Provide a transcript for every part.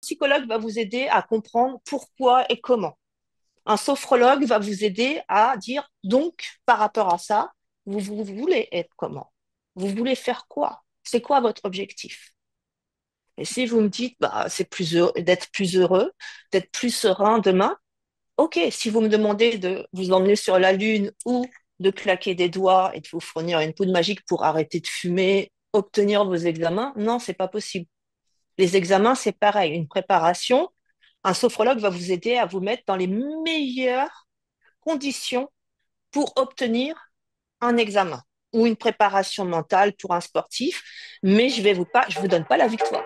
Psychologue va vous aider à comprendre pourquoi et comment. Un sophrologue va vous aider à dire donc, par rapport à ça, vous voulez être comment? Vous voulez faire quoi? C'est quoi votre objectif? Et si vous me dites, bah, c'est d'être plus heureux, d'être plus serein demain, ok. Si vous me demandez de vous emmener sur la Lune ou de claquer des doigts et de vous fournir une poudre magique pour arrêter de fumer, obtenir vos examens, non, c'est pas possible. Les examens, c'est pareil, une préparation. Un sophrologue va vous aider à vous mettre dans les meilleures conditions pour obtenir un examen ou une préparation mentale pour un sportif, mais je vous donne pas la victoire.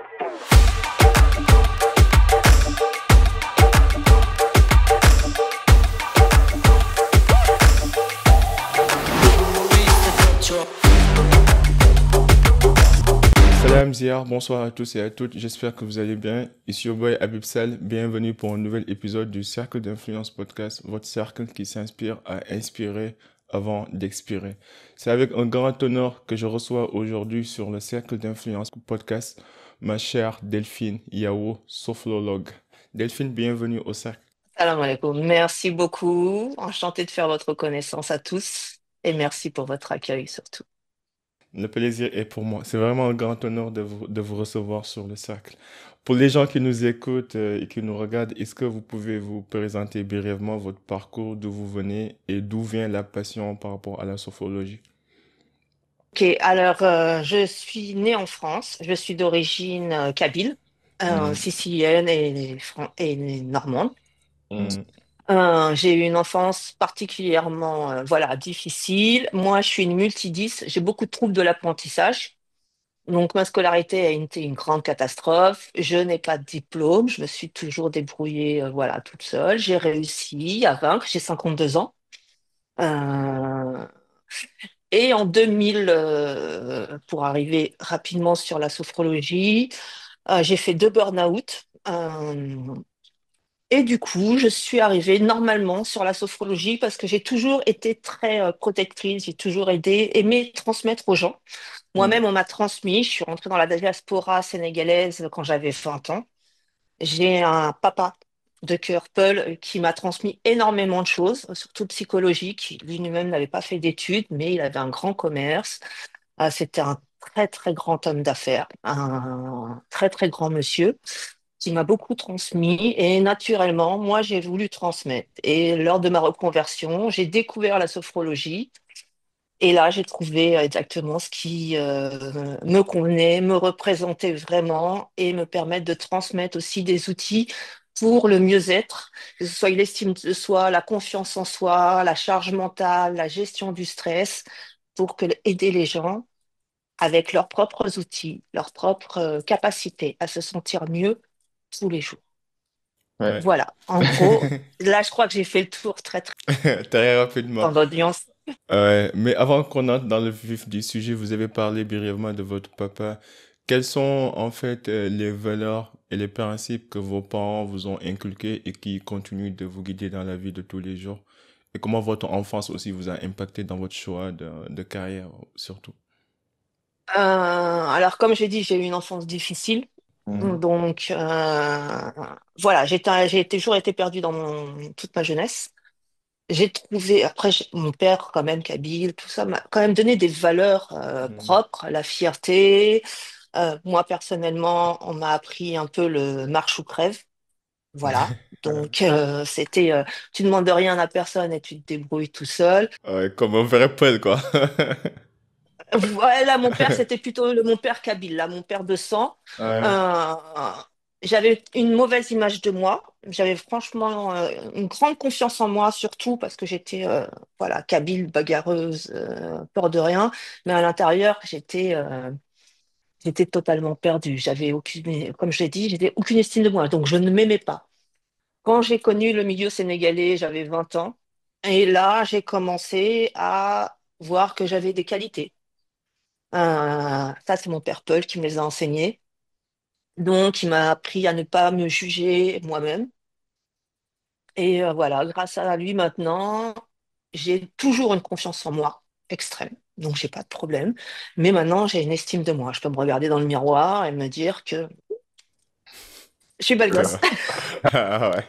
Salam Ziyar, bonsoir à tous et à toutes, j'espère que vous allez bien. Ici your boy Habib Sal, bienvenue pour un nouvel épisode du Cercle d'Influence Podcast, votre cercle qui s'inspire à inspirer avant d'expirer. C'est avec un grand honneur que je reçois aujourd'hui sur le Cercle d'Influence Podcast ma chère Delphine Yao, sophrologue. Delphine, bienvenue au cercle. Salam alaikum. Merci beaucoup. Enchanté de faire votre connaissance à tous et merci pour votre accueil surtout. Le plaisir est pour moi. C'est vraiment un grand honneur de vous recevoir sur le cercle. Pour les gens qui nous écoutent et qui nous regardent, est-ce que vous pouvez vous présenter brièvement votre parcours, d'où vous venez et d'où vient la passion par rapport à la sophrologie? Ok, alors je suis née en France, je suis d'origine kabyle, Hmm, sicilienne et normande. hmm, J'ai eu une enfance particulièrement voilà, difficile. Moi, je suis une multidis, j'ai beaucoup de troubles de l'apprentissage. Donc, ma scolarité a été une grande catastrophe. Je n'ai pas de diplôme, je me suis toujours débrouillée voilà, toute seule. J'ai réussi à vaincre, j'ai 52 ans. Euh, et en 2000, pour arriver rapidement sur la sophrologie, j'ai fait 2 burn-out. Et du coup, je suis arrivée normalement sur la sophrologie parce que j'ai toujours été très protectrice, j'ai toujours aimé transmettre aux gens. hmm. Moi-même, on m'a transmis, je suis rentrée dans la diaspora sénégalaise quand j'avais 20 ans. J'ai un papa de cœur, Paul, qui m'a transmis énormément de choses, surtout psychologiques. Lui-même n'avait pas fait d'études, mais il avait un grand commerce. C'était un très, très grand homme d'affaires, un très, très grand monsieur qui m'a beaucoup transmis. Et naturellement, moi, j'ai voulu transmettre. Et lors de ma reconversion, j'ai découvert la sophrologie. Et là, j'ai trouvé exactement ce qui me convenait, me représentait vraiment et me permettre de transmettre aussi des outils pour le mieux-être, que ce soit l'estime de soi, la confiance en soi, la charge mentale, la gestion du stress, pour aider les gens avec leurs propres outils, leurs propres capacités à se sentir mieux tous les jours. Ouais. Voilà, en gros, là, je crois que j'ai fait le tour très, très Très rapidement. en audience. Mais avant qu'on entre dans le vif du sujet, vous avez parlé brièvement de votre papa. Quelles sont en fait les valeurs et les principes que vos parents vous ont inculqués et qui continuent de vous guider dans la vie de tous les jours? Et comment votre enfance aussi vous a impacté dans votre choix de carrière surtout? Alors, comme j'ai dit, j'ai eu une enfance difficile. Mhm. Donc, voilà, j'ai toujours été perdue dans toute ma jeunesse. J'ai trouvé, après, mon père, quand même, kabyle, tout ça, m'a quand même donné des valeurs Mhm. propres, la fierté. Moi, personnellement, on m'a appris un peu le marche ou crève. Voilà. Donc, tu ne demandes rien à personne et tu te débrouilles tout seul. Ouais, comme un vrai poète, quoi. Voilà, mon père, c'était plutôt mon père kabyle, là, mon père de sang. Ouais. Euh, J'avais une mauvaise image de moi. J'avais franchement une grande confiance en moi, surtout parce que j'étais voilà, kabyle, bagarreuse, peur de rien. Mais à l'intérieur, j'étais totalement perdue. J'avais aucune, comme je l'ai dit, j'avais aucune estime de moi. Donc, je ne m'aimais pas. Quand j'ai connu le milieu sénégalais, j'avais 20 ans. Et là, j'ai commencé à voir que j'avais des qualités. Ça, c'est mon père Paul qui me les a enseignés. Donc, il m'a appris à ne pas me juger moi-même. Et voilà, grâce à lui maintenant, j'ai toujours une confiance en moi extrême. Donc, j'ai pas de problème. Mais maintenant, j'ai une estime de moi. Je peux me regarder dans le miroir et me dire que Je suis belle gosse. Ouais. Ah ouais.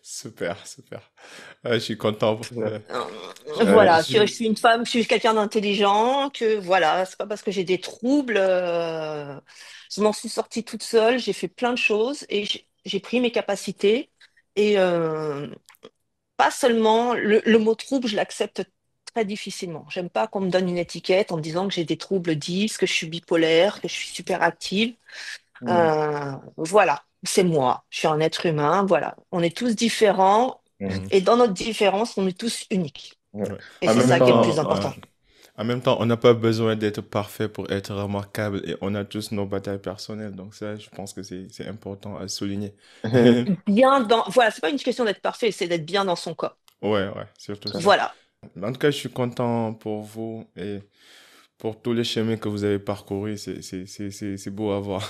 Super, super. Je suis content. Euh, Euh, Voilà, je je- suis une femme, je suis quelqu'un d'intelligent, que voilà, c'est pas parce que j'ai des troubles, je m'en suis sortie toute seule, j'ai fait plein de choses et j'ai pris mes capacités et pas seulement le mot trouble, je l'accepte très difficilement. J'aime pas qu'on me donne une étiquette en me disant que j'ai des troubles 10, que je suis bipolaire, que je suis super active. Mm. Voilà, c'est moi, je suis un être humain, voilà. On est tous différents Mm. Mhm. et dans notre différence, on est tous uniques. Ouais. Ouais. Et En c'est même ça qui est le plus temps, important. En même temps, on n'a pas besoin d'être parfait pour être remarquable et on a tous nos batailles personnelles. Donc ça, je pense que c'est important à souligner. Bien dans, voilà, c'est pas une question d'être parfait, c'est d'être bien dans son corps. Ouais, ouais, surtout ça. Voilà. En tout cas, je suis content pour vous et pour tous les chemins que vous avez parcourus. C'est beau à voir.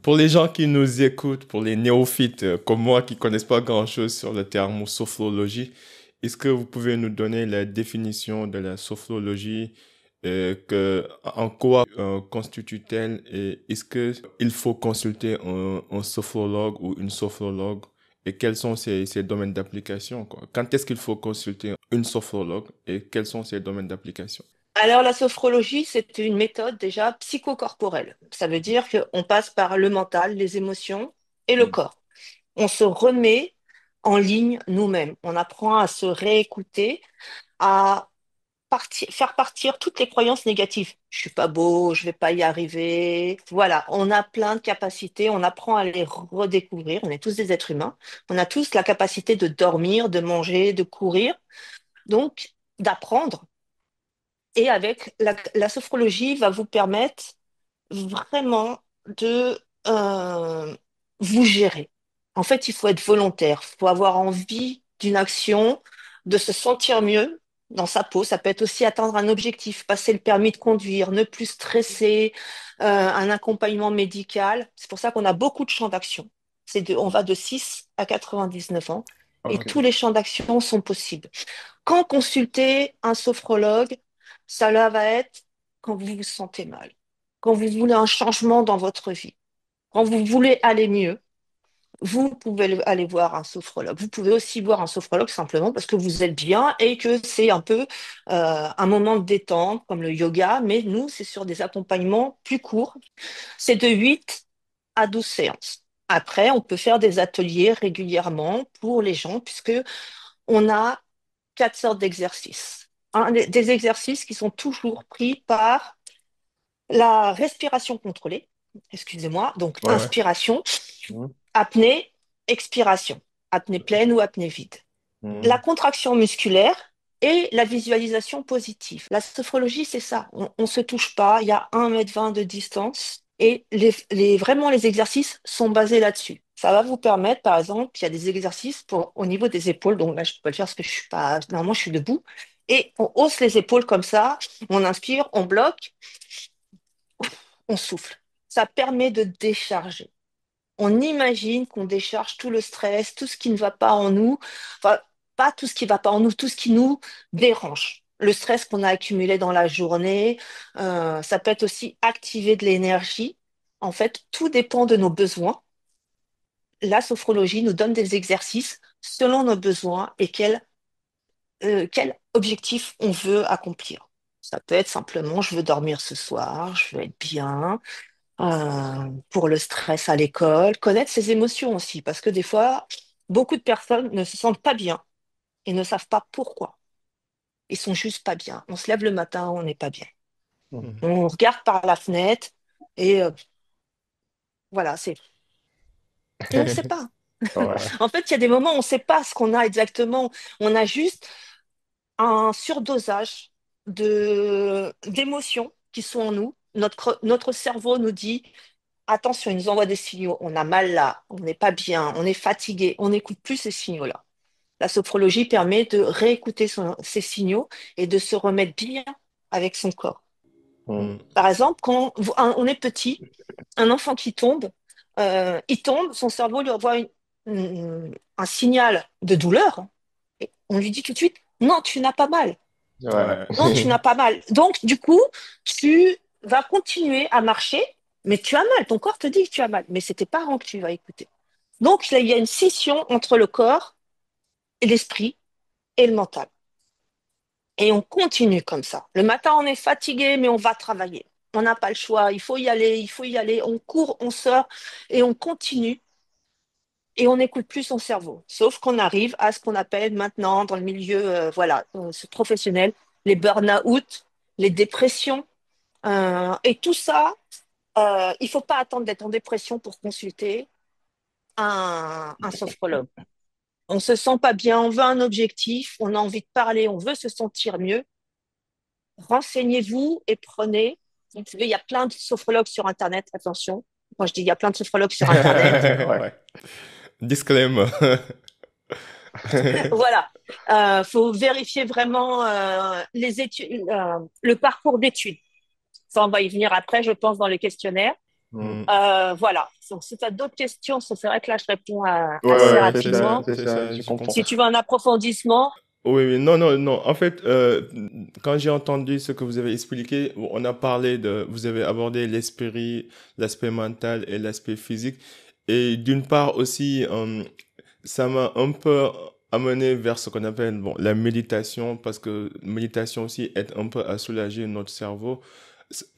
Pour les gens qui nous écoutent, pour les néophytes comme moi qui connaissent pas grand-chose sur le terme sophrologie, est-ce que vous pouvez nous donner la définition de la sophrologie, en quoi constitue-t-elle et est-ce que il faut consulter un sophrologue ou une sophrologue et quels sont ses domaines d'application, quoi? Quand est-ce qu'il faut consulter une sophrologue et quels sont ses domaines d'application? Alors, la sophrologie, c'est une méthode déjà psychocorporelle. Ça veut dire qu'on passe par le mental, les émotions et le Mm. corps. On se remet en ligne nous-mêmes. On apprend à se réécouter, à faire partir toutes les croyances négatives. Je suis pas beau, je vais pas y arriver. Voilà, on a plein de capacités, on apprend à les redécouvrir. On est tous des êtres humains. On a tous la capacité de dormir, de manger, de courir. Donc, d'apprendre. Et avec la sophrologie va vous permettre vraiment de vous gérer. En fait, il faut être volontaire, il faut avoir envie d'une action, de se sentir mieux dans sa peau. Ça peut être aussi atteindre un objectif, passer le permis de conduire, ne plus stresser, un accompagnement médical. C'est pour ça qu'on a beaucoup de champs d'action. On va de 6 à 99 ans et Ok. tous les champs d'action sont possibles. Quand consulter un sophrologue, ça là va être quand vous vous sentez mal, quand vous voulez un changement dans votre vie, quand vous voulez aller mieux, vous pouvez aller voir un sophrologue. Vous pouvez aussi voir un sophrologue simplement parce que vous êtes bien et que c'est un peu un moment de détente comme le yoga, mais nous, c'est sur des accompagnements plus courts. C'est de 8 à 12 séances. Après, on peut faire des ateliers régulièrement pour les gens puisque on a 4 sortes d'exercices. Des exercices qui sont toujours pris par la respiration contrôlée. Excusez-moi. Donc, Ouais, ouais. inspiration, Mm. apnée, expiration. Apnée pleine ou apnée vide. La Mm. contraction musculaire et la visualisation positive. La sophrologie, c'est ça. On se touche pas. Il y a 1,20 m de distance et vraiment les exercices sont basés là-dessus. Ça va vous permettre, par exemple, il y a des exercices au niveau des épaules. Donc là, je peux pas le faire parce que je suis pas, normalement, je suis debout. Et on hausse les épaules comme ça. On inspire, on bloque, on souffle. Ça permet de décharger. On imagine qu'on décharge tout le stress, tout ce qui ne va pas en nous, enfin, pas tout ce qui va pas en nous, tout ce qui nous dérange. Le stress qu'on a accumulé dans la journée, ça peut être aussi activer de l'énergie. En fait, tout dépend de nos besoins. La sophrologie nous donne des exercices selon nos besoins et quel objectif on veut accomplir. Ça peut être simplement, je veux dormir ce soir, je veux être bien, pour le stress à l'école, connaître ses émotions aussi, parce que des fois, beaucoup de personnes ne se sentent pas bien et ne savent pas pourquoi. Ils sont juste pas bien. On se lève le matin, on n'est pas bien. Mm. Mhm. On regarde par la fenêtre et voilà, et on ne sait pas. Ouais. En fait, il y a des moments où on ne sait pas ce qu'on a exactement. On a juste un surdosage d'émotions qui sont en nous. Notre cerveau nous dit attention, il nous envoie des signaux. On a mal là, on n'est pas bien, on est fatigué. On n'écoute plus ces signaux-là. La sophrologie permet de réécouter ces signaux et de se remettre bien avec son corps. Mm. Mhm. Par exemple, quand on est petit, un enfant qui tombe, il tombe, son cerveau lui envoie un signal de douleur. Et on lui dit tout de suite, non, tu n'as pas mal. Ouais. Ouais. Non, tu n'as pas mal. Donc, du coup, tu vas continuer à marcher, mais tu as mal. Ton corps te dit que tu as mal. Mais c'est tes parents que tu vas écouter. Donc, là, il y a une scission entre le corps et l'esprit et le mental. Et on continue comme ça. Le matin, on est fatigué, mais on va travailler. On n'a pas le choix. Il faut y aller, il faut y aller. On court, on sort et on continue. Et on n'écoute plus son cerveau. Sauf qu'on arrive à ce qu'on appelle maintenant dans le milieu voilà, professionnel, les burn-out, les dépressions. Et tout ça, il ne faut pas attendre d'être en dépression pour consulter un sophrologue. On ne se sent pas bien, on veut un objectif, on a envie de parler, on veut se sentir mieux. Renseignez-vous et prenez. Vous savez, il y a plein de sophrologues sur Internet, attention. Quand je dis il y a plein de sophrologues sur Internet, Ouais. Ouais. Disclaimer. voilà. Faut vérifier vraiment les études, le parcours d'études. Ça, on va y venir après, je pense, dans les questionnaires. Mm. Voilà. Donc, si tu as d'autres questions, c'est vrai que là, je réponds Ouais, assez ouais, rapidement. c'est ça, je je comprends. Si comprends. tu veux un approfondissement, Oui, oui, non, non, non. En fait, quand j'ai entendu ce que vous avez expliqué, on a parlé de, vous avez abordé l'esprit, l'aspect mental et l'aspect physique. Et d'une part aussi, ça m'a un peu amené vers ce qu'on appelle, bon, la méditation, parce que méditation aussi aide un peu à soulager notre cerveau,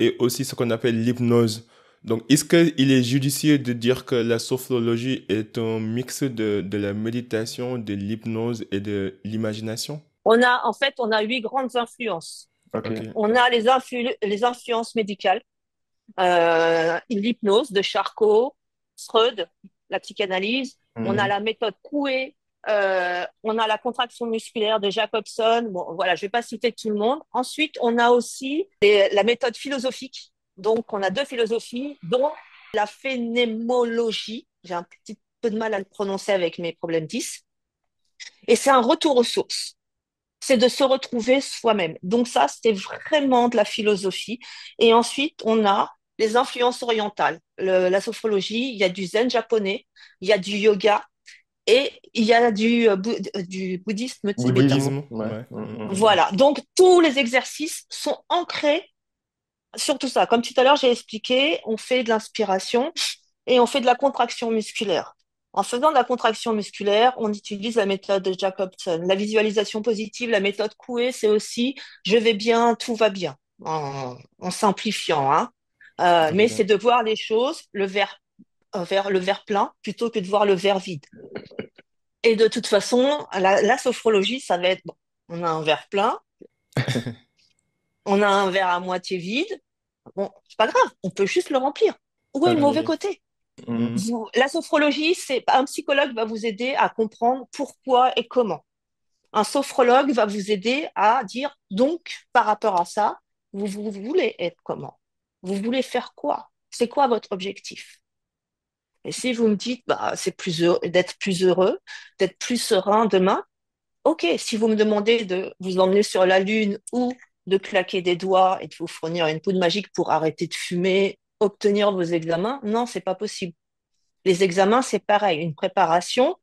et aussi ce qu'on appelle l'hypnose. Donc, est-ce qu'il est judicieux de dire que la sophrologie est un mix de la méditation, de l'hypnose et de l'imagination? en fait, on a 8 grandes influences. Ok. Ok. On a les influences médicales, l'hypnose de Charcot, Freud, la psychanalyse. On a Mhm. la méthode Coué, on a la contraction musculaire de Jacobson. Bon, voilà, je vais pas citer tout le monde. Ensuite, on a aussi la méthode philosophique. Donc, on a 2 philosophies, dont la phénémologie. J'ai un petit peu de mal à le prononcer avec mes problèmes 10. Et c'est un retour aux sources. C'est de se retrouver soi-même. Donc ça, c'était vraiment de la philosophie. Et ensuite, on a les influences orientales. La sophrologie, il y a du zen japonais, il y a du yoga et il y a du bouddhisme tibétain. Bouddhisme, Bouddhisme? ouais. Ouais. Voilà. Donc tous les exercices sont ancrés sur tout ça. Comme tout à l'heure, j'ai expliqué, on fait de l'inspiration et on fait de la contraction musculaire. En faisant de la contraction musculaire, on utilise la méthode de Jacobson. La visualisation positive, la méthode Coué, c'est aussi je vais bien, tout va bien, en simplifiant, hein. Mais Ok. c'est de voir les choses, vers le verre plein, plutôt que de voir le verre vide. Et de toute façon, la sophrologie, ça va être, bon, on a un verre plein, on a un verre à moitié vide, bon, c'est pas grave, on peut juste le remplir. Où est le mauvais Ok. côté? Mhm. La sophrologie, c'est un psychologue va vous aider à comprendre pourquoi et comment. Un sophrologue va vous aider à dire donc par rapport à ça, vous voulez être comment? Vous voulez faire quoi? C'est quoi votre objectif? Et si vous me dites bah c'est d'être plus heureux, d'être plus serein demain, ok. Si vous me demandez de vous emmener sur la lune ou de claquer des doigts et de vous fournir une poudre magique pour arrêter de fumer, obtenir vos examens, non, c'est pas possible. Les examens, c'est pareil, une préparation.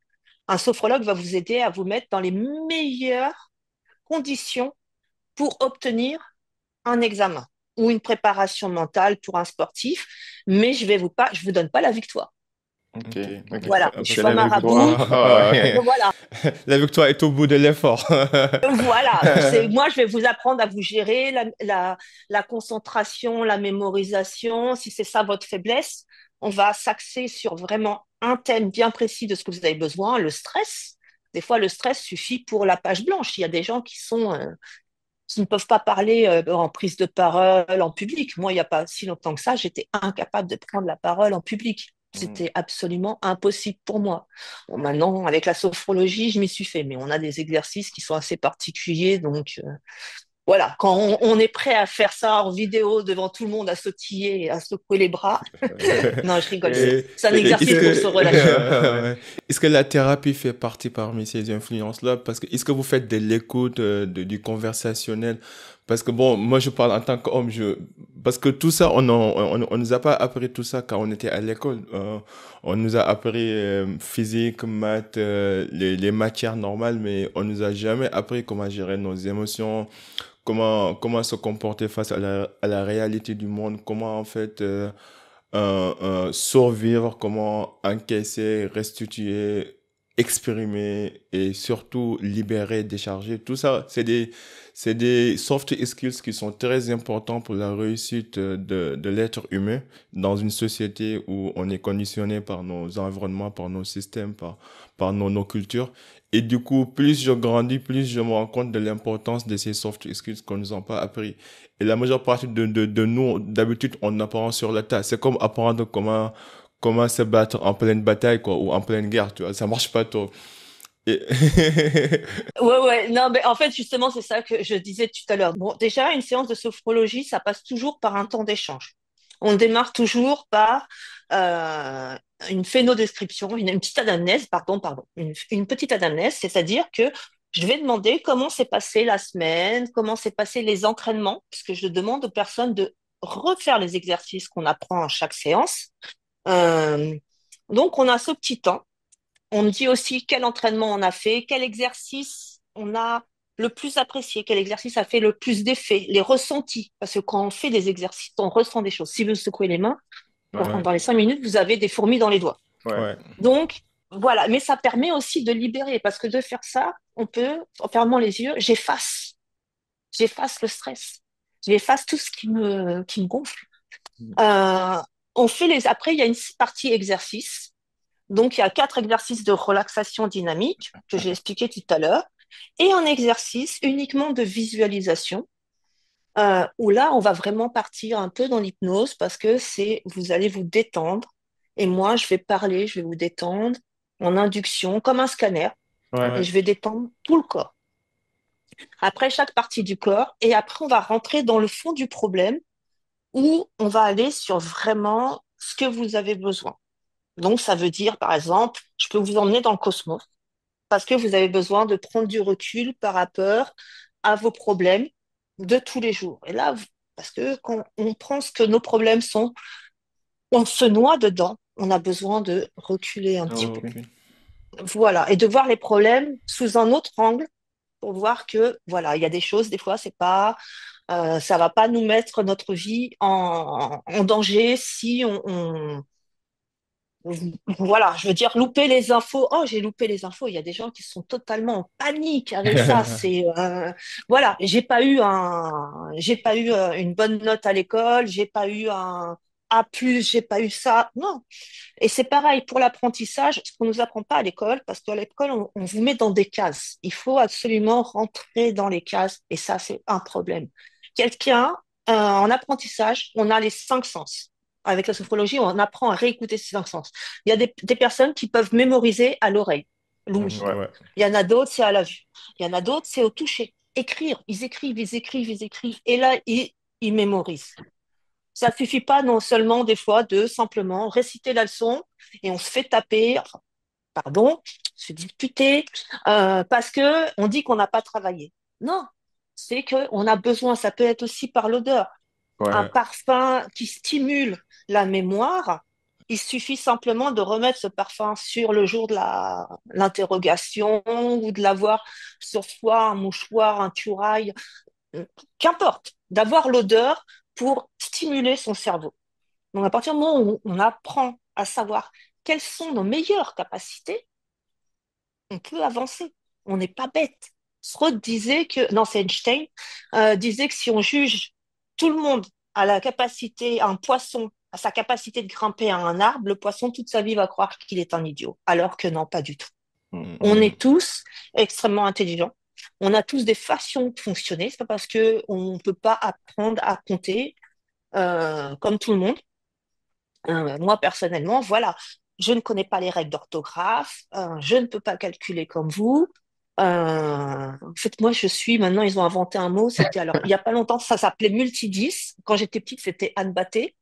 Un sophrologue va vous aider à vous mettre dans les meilleures conditions pour obtenir un examen ou une préparation mentale pour un sportif, mais je vous donne pas la victoire. Ok, Ok. ok. Voilà, je Parce suis C'est pas la marabout. victoire. Ah, ouais. Voilà, La victoire est au bout de l'effort. voilà. Moi, je vais vous apprendre à vous gérer la concentration, la mémorisation. Si c'est ça votre faiblesse, on va s'axer sur vraiment un thème bien précis de ce que vous avez besoin, le stress. Des fois, le stress suffit pour la page blanche. Il y a des gens qui ne peuvent pas parler en prise de parole en public. Moi, il n'y a pas si longtemps que ça, j'étais incapable de prendre la parole en public. Mm. C'était absolument impossible pour moi. Bon, maintenant, avec la sophrologie, je m'y suis fait, mais on a des exercices qui sont assez particuliers. Donc, voilà, quand on est prêt à faire ça en vidéo devant tout le monde, à sautiller et à secouer les bras, non, je rigole, Et, c'est un Est-ce exercice et- pour se relâcher. ouais. que, est-ce que la thérapie fait partie parmi ces influences-là? Parce que est-ce que vous faites de l'écoute, du conversationnel? Parce que bon, moi je parle en tant qu'homme, parce que tout ça, on nous a pas appris tout ça quand on était à l'école. On nous a appris physique, maths, les matières normales, mais on nous a jamais appris comment gérer nos émotions, comment se comporter face à la réalité du monde, comment en fait survivre, comment encaisser, restituer, exprimer et surtout libérer, décharger. Tout ça, c'est des soft skills qui sont très importants pour la réussite de l'être humain dans une société où on est conditionné par nos environnements, par nos systèmes, par nos cultures. Et du coup, plus je grandis, plus je me rends compte de l'importance de ces soft skills qu'on nous a pas appris. Et la majeure partie de nous, d'habitude, on apprend sur le tas. C'est comme apprendre comment se battre en pleine bataille, quoi, ou en pleine guerre, tu vois. Ça marche pas trop. Et... Ouais, ouais, non, mais en fait, justement, c'est ça que je disais tout à l'heure. Bon, déjà, une séance de sophrologie, ça passe toujours par un temps d'échange. On démarre toujours par euh, une phénodescription, une petite anamnèse, une petite anamnèse, c'est-à-dire que je vais demander comment s'est passée la semaine, comment s'est passé les entraînements, puisque je demande aux personnes de refaire les exercices qu'on apprend à chaque séance. Euh, donc, on a ce petit temps. On me dit aussi quel entraînement on a fait, quel exercice on a le plus apprécié, quel exercice a fait le plus d'effet, les ressentis. Parce que quand on fait des exercices, on ressent des choses. Si vous secouez les mains, Ouais, dans les 5 minutes, vous avez des fourmis dans les doigts. Ouais. ouais, Donc, voilà. Mais ça permet aussi de libérer. Parce que de faire ça, on peut, en fermant les yeux, j'efface le stress. J'efface tout ce qui me gonfle. Euh, après, il y a une partie exercice. Donc, il y a 4 exercices de relaxation dynamique que j'ai expliqué tout à l'heure et un exercice uniquement de visualisation où là, on va vraiment partir un peu dans l'hypnose parce que vous allez vous détendre et moi, je vais parler, je vais vous détendre en induction comme un scanner et ouais. je vais détendre tout le corps. Après chaque partie du corps et après, on va rentrer dans le fond du problème où on va aller sur vraiment ce que vous avez besoin. Donc, ça veut dire, par exemple, je peux vous emmener dans le cosmos parce que vous avez besoin de prendre du recul par rapport à vos problèmes de tous les jours. Et là, parce que quand on pense que nos problèmes sont, on se noie dedans, on a besoin de reculer un petit peu. Ok. Voilà, et de voir les problèmes sous un autre angle pour voir que, voilà, il y a des choses, des fois, c'est pas, ça va pas nous mettre notre vie en danger si voilà, je veux dire, louper les infos. Oh, j'ai loupé les infos. Il y a des gens qui sont totalement en panique avec ça. Voilà, j'ai pas eu une bonne note à l'école, j'ai pas eu un A+, j'ai pas eu ça. Non. Et c'est pareil pour l'apprentissage, ce qu'on nous apprend pas à l'école, parce qu'à l'école, on vous met dans des cases. Il faut absolument rentrer dans les cases, et ça, c'est un problème. Quelqu'un, en apprentissage, on a les 5 sens. Avec la sophrologie, on apprend à réécouter ces 5 sens. Il y a des personnes qui peuvent mémoriser à l'oreille, l'ouïe. Mhm, ouais. Il y en a d'autres, c'est à la vue. Il y en a d'autres, c'est au toucher. Écrire, ils écrivent, ils écrivent, ils écrivent. Et là, ils mémorisent. Ça suffit pas non seulement des fois de simplement réciter la leçon et on se fait taper, enfin, pardon, se disputer parce que on dit qu'on n'a pas travaillé. Non, c'est que on a besoin. Ça peut être aussi par l'odeur. Un Ouais. parfum qui stimule la mémoire. Il suffit simplement de remettre ce parfum sur le jour de l'interrogation ou de l'avoir sur soi, un mouchoir, un turail, qu'importe, d'avoir l'odeur pour stimuler son cerveau. Donc, à partir du moment où on apprend à savoir quelles sont nos meilleures capacités, on peut avancer. On n'est pas bête. Freud disait que, non, c'est Einstein, disait que si on juge tout le monde à la capacité, un poisson, à sa capacité de grimper à un arbre, le poisson, toute sa vie, va croire qu'il est un idiot. Alors que non, pas du tout. On Mhm, est tous extrêmement intelligents. On a tous des façons de fonctionner. C'est pas parce que on ne peut pas apprendre à compter comme tout le monde. Moi, personnellement, voilà, je ne connais pas les règles d'orthographe, je ne peux pas calculer comme vous. En fait, moi, maintenant, ils ont inventé un mot, c'était alors, il n'y a pas longtemps, ça s'appelait multidis. Quand j'étais petite, c'était Anne Batté.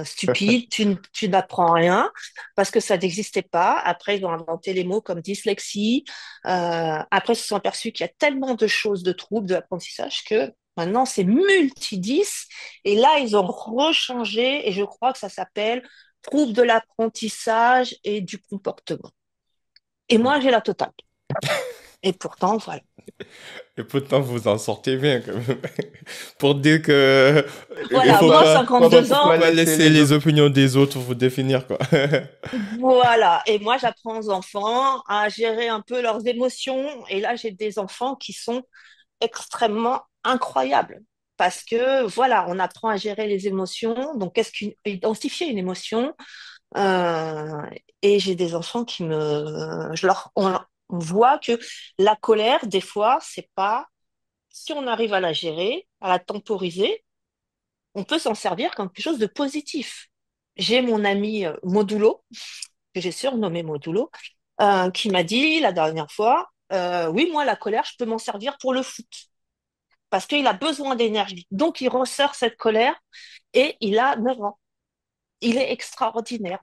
Stupide, tu n'apprends rien parce que ça n'existait pas. Après, ils ont inventé les mots comme dyslexie. Après, ils se sont aperçus qu'il y a tellement de choses, de troubles de l'apprentissage que maintenant, c'est multidis. Et là, ils ont rechangé et je crois que ça s'appelle troubles de l'apprentissage et du comportement. Et moi, j'ai la totale. Et pourtant, voilà. Et pourtant, vous en sortez bien quand même. Pour dire que il Voilà, faut moi, pas, Pourquoi, 52 ans, pourquoi pas laisser laisser les les autres? opinions des autres vous définir, quoi. voilà. Et moi, j'apprends aux enfants à gérer un peu leurs émotions. Et là, j'ai des enfants qui sont extrêmement incroyables. Parce que, voilà, on apprend à gérer les émotions. Donc, qu'est-ce qu'identifier une émotion? Euh, et j'ai des enfants qui on voit que la colère, des fois, c'est pas, si on arrive à la gérer, à la temporiser, on peut s'en servir comme quelque chose de positif. J'ai mon ami Modulo, que j'ai surnommé Modulo, qui m'a dit la dernière fois, oui, moi, la colère, je peux m'en servir pour le foot, parce qu'il a besoin d'énergie. Donc, il ressort cette colère et il a 9 ans. Il est extraordinaire.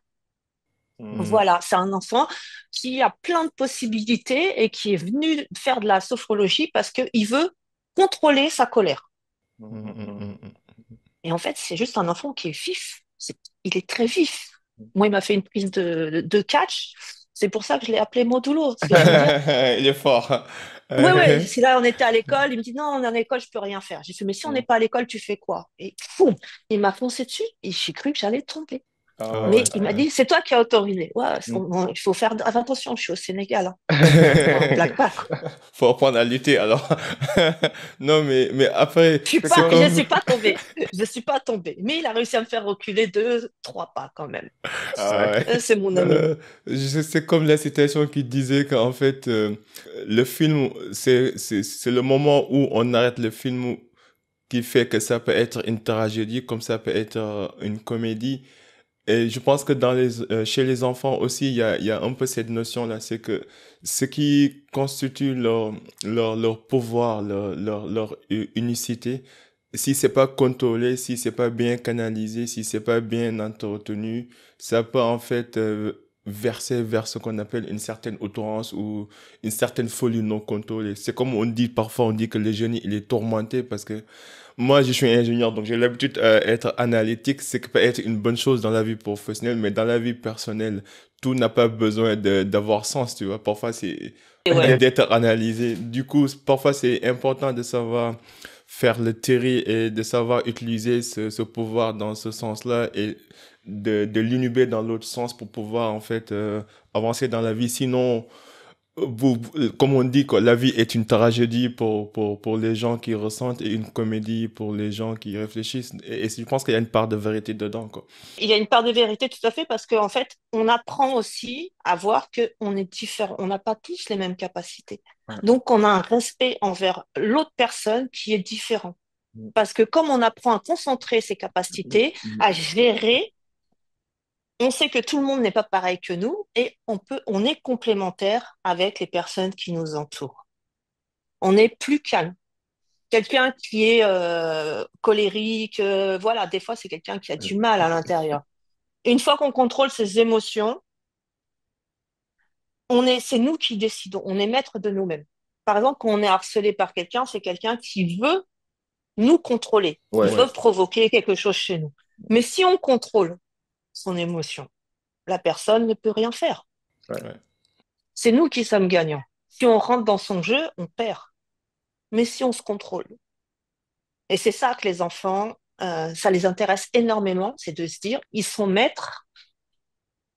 Hmm. Voilà, c'est un enfant qui a plein de possibilités et qui est venu faire de la sophrologie parce qu'il veut contrôler sa colère. Hmm, hmm, hmm, hmm. Et en fait, c'est juste un enfant qui est vif. Il est très vif. Moi, il m'a fait une prise de catch. C'est pour ça que je l'ai appelé Modulo. Parce que je veux dire, Il est fort. ouais, ouais, si là on était à l'école, il me dit non, on est à l'école, je peux rien faire. J'ai fait, mais si on Hmm. n'est pas à l'école, tu fais quoi? Et poum, il m'a foncé dessus et j'ai cru que j'allais tomber. Ah Ah ouais. Mais ouais. il m'a dit, c'est toi qui as autorisé. Ouais, Hmm. il faut faire attention, je suis au Sénégal, hein. On blague pas, quoi. Faut apprendre à lutter alors. Non, mais après, C'est c'est Je comme. comme. suis pas tombée. Je suis pas tombée. Mais il a réussi à me faire reculer 2, 3 pas quand même. Ah ouais. C'est mon ami. Euh, c'est comme la citation qui disait qu'en fait, le film, c'est le moment où on arrête le film qui fait que ça peut être une tragédie, comme ça peut être une comédie. Et je pense que chez les enfants aussi, il y a un peu cette notion-là, c'est que ce qui constitue leur pouvoir, leur unicité, si c'est pas contrôlé, si c'est pas bien canalisé, si c'est pas bien entretenu, ça peut en fait verser vers ce qu'on appelle une certaine outrance ou une certaine folie non contrôlée. C'est comme on dit parfois, on dit que le génie, il est tourmenté parce que moi, je suis ingénieur, donc j'ai l'habitude d'être analytique, ce qui peut être une bonne chose dans la vie professionnelle, mais dans la vie personnelle, tout n'a pas besoin d'avoir sens, tu vois. Parfois, c'est Et ouais. d'être analysé. Du coup, parfois, c'est important de savoir faire le tri et de savoir utiliser ce pouvoir dans ce sens-là et de l'inhiber dans l'autre sens pour pouvoir, en fait, avancer dans la vie. Sinon, comme on dit, quoi, la vie est une tragédie pour les gens qui ressentent et une comédie pour les gens qui réfléchissent. Et je pense qu'il y a une part de vérité dedans, quoi. Il y a une part de vérité tout à fait parce qu'en fait, on apprend aussi à voir qu'on est différent. On n'a pas tous les mêmes capacités. Ouais. Donc, on a un respect envers l'autre personne qui est différent. Hmm. Parce que comme on apprend à concentrer ses capacités, Hmm. à gérer, on sait que tout le monde n'est pas pareil que nous et on est complémentaire avec les personnes qui nous entourent. On est plus calme. Quelqu'un qui est colérique, voilà, des fois c'est quelqu'un qui a du mal à l'intérieur. Une fois qu'on contrôle ses émotions, c'est nous qui décidons, on est maître de nous-mêmes. Par exemple, quand on est harcelé par quelqu'un, c'est quelqu'un qui veut nous contrôler. Il Ouais. veut provoquer quelque chose chez nous. Mais si on contrôle son émotion, la personne ne peut rien faire. Ouais. Ouais. C'est nous qui sommes gagnants. Si on rentre dans son jeu, on perd. Mais si on se contrôle, et c'est ça que les enfants, ça les intéresse énormément, c'est de se dire, ils sont maîtres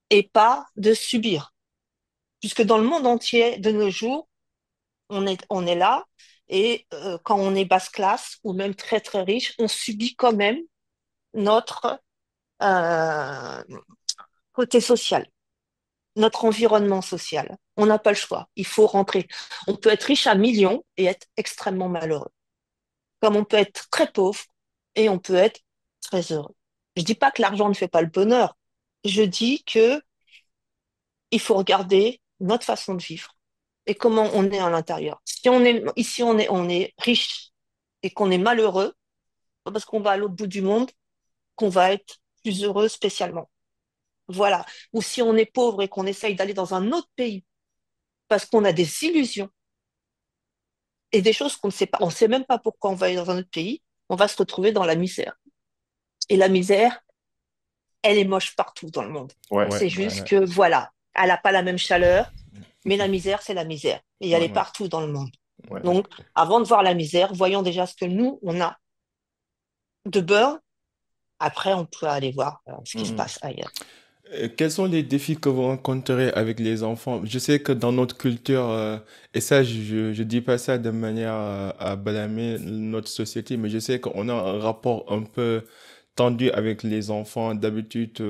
et pas de subir. Puisque dans le monde entier de nos jours, on est là et quand on est basse classe ou même très très riche, on subit quand même notre euh, côté social, notre environnement social. On n'a pas le choix. Il faut rentrer. On peut être riche à millions et être extrêmement malheureux. Comme on peut être très pauvre et on peut être très heureux. Je dis pas que l'argent ne fait pas le bonheur. Je dis que il faut regarder notre façon de vivre et comment on est à l'intérieur. Si on est ici, on est riche et qu'on est malheureux, pas parce qu'on va à l'autre bout du monde qu'on va être plus heureux spécialement. Voilà. Ou si on est pauvre et qu'on essaye d'aller dans un autre pays parce qu'on a des illusions et des choses qu'on ne sait pas, on ne sait même pas pourquoi on va aller dans un autre pays, on va se retrouver dans la misère. Et la misère, elle est moche partout dans le monde. Ouais. Ouais, C'est ouais, juste ouais. que, voilà, elle n'a pas la même chaleur, Mais la misère, c'est la misère. Et elle est Ouais, partout dans le monde. ouais. Donc, avant de voir la misère, voyons déjà ce que nous, on a de beurre. Après, on peut aller voir ce qui se Mhm. passe ailleurs. Quels sont les défis que vous rencontrez avec les enfants? Je sais que dans notre culture, et ça, je dis pas ça de manière à blâmer notre société, mais je sais qu'on a un rapport un peu tendu avec les enfants. D'habitude,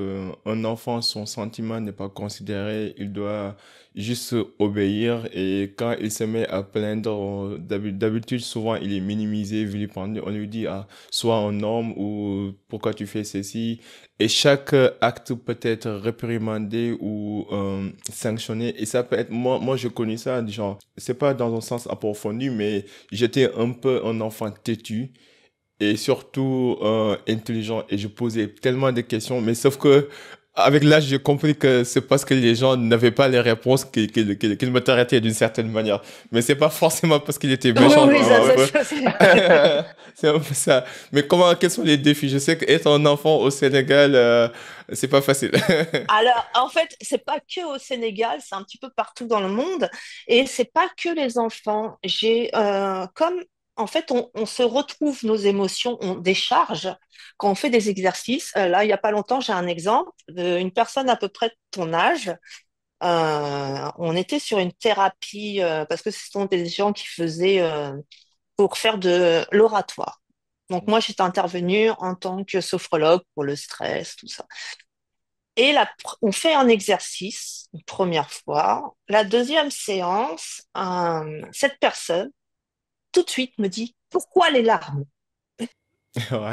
un enfant, son sentiment n'est pas considéré, il doit juste obéir et quand il se met à plaindre, d'habitude, souvent, il est minimisé, vilipendé. On lui dit, ah, sois un homme ou pourquoi tu fais ceci? Et chaque acte peut être réprimandé ou sanctionné. Et ça peut être, moi, je connais ça, genre, c'est pas dans un sens approfondi, mais j'étais un peu un enfant têtu et surtout intelligent et je posais tellement de questions, mais sauf que avec l'âge, j'ai compris que c'est parce que les gens n'avaient pas les réponses qu'ils me traitaient d'une certaine manière. Mais c'est pas forcément parce qu'ils étaient Oui, méchants, oui, tu vois un peu. c'est... C'est un peu ça. Mais quels sont les défis? Je sais qu'être un enfant au Sénégal, c'est pas facile. Alors, en fait, c'est pas que au Sénégal, c'est un petit peu partout dans le monde, et c'est pas que les enfants. Comme en fait, on se retrouve nos émotions, on décharge quand on fait des exercices. Là, il y a pas longtemps, j'ai un exemple d'une personne à peu près de ton âge. On était sur une thérapie parce que ce sont des gens qui faisaient pour faire de l'oratoire. Donc moi, j'étais intervenue en tant que sophrologue pour le stress, tout ça. Et on fait un exercice une première fois. La deuxième séance, cette personne, tout de suite, me dit, pourquoi les larmes? Ouais.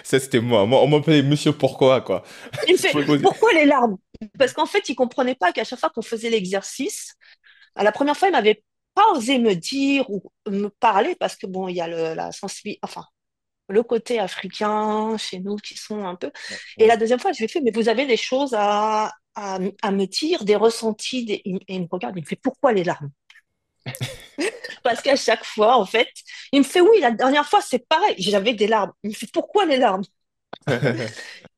Ça, c'était moi. Moi, on m'appelait Monsieur Pourquoi, quoi. Il me fait, Je posais- pourquoi les larmes? Parce qu'en fait, il comprenait pas qu'à chaque fois qu'on faisait l'exercice, à la première fois, il m'avait pas osé me dire ou me parler parce que bon, il y a la sensibilité, enfin, le côté africain chez nous qui sont un peu. Et Ouais. la deuxième fois, je lui ai fait, mais vous avez des choses à me dire, des ressentis, et il me regarde, il me fait, pourquoi les larmes? Parce qu'à chaque fois, en fait, il me fait, oui, la dernière fois, c'est pareil, j'avais des larmes. Il me fait, pourquoi les larmes?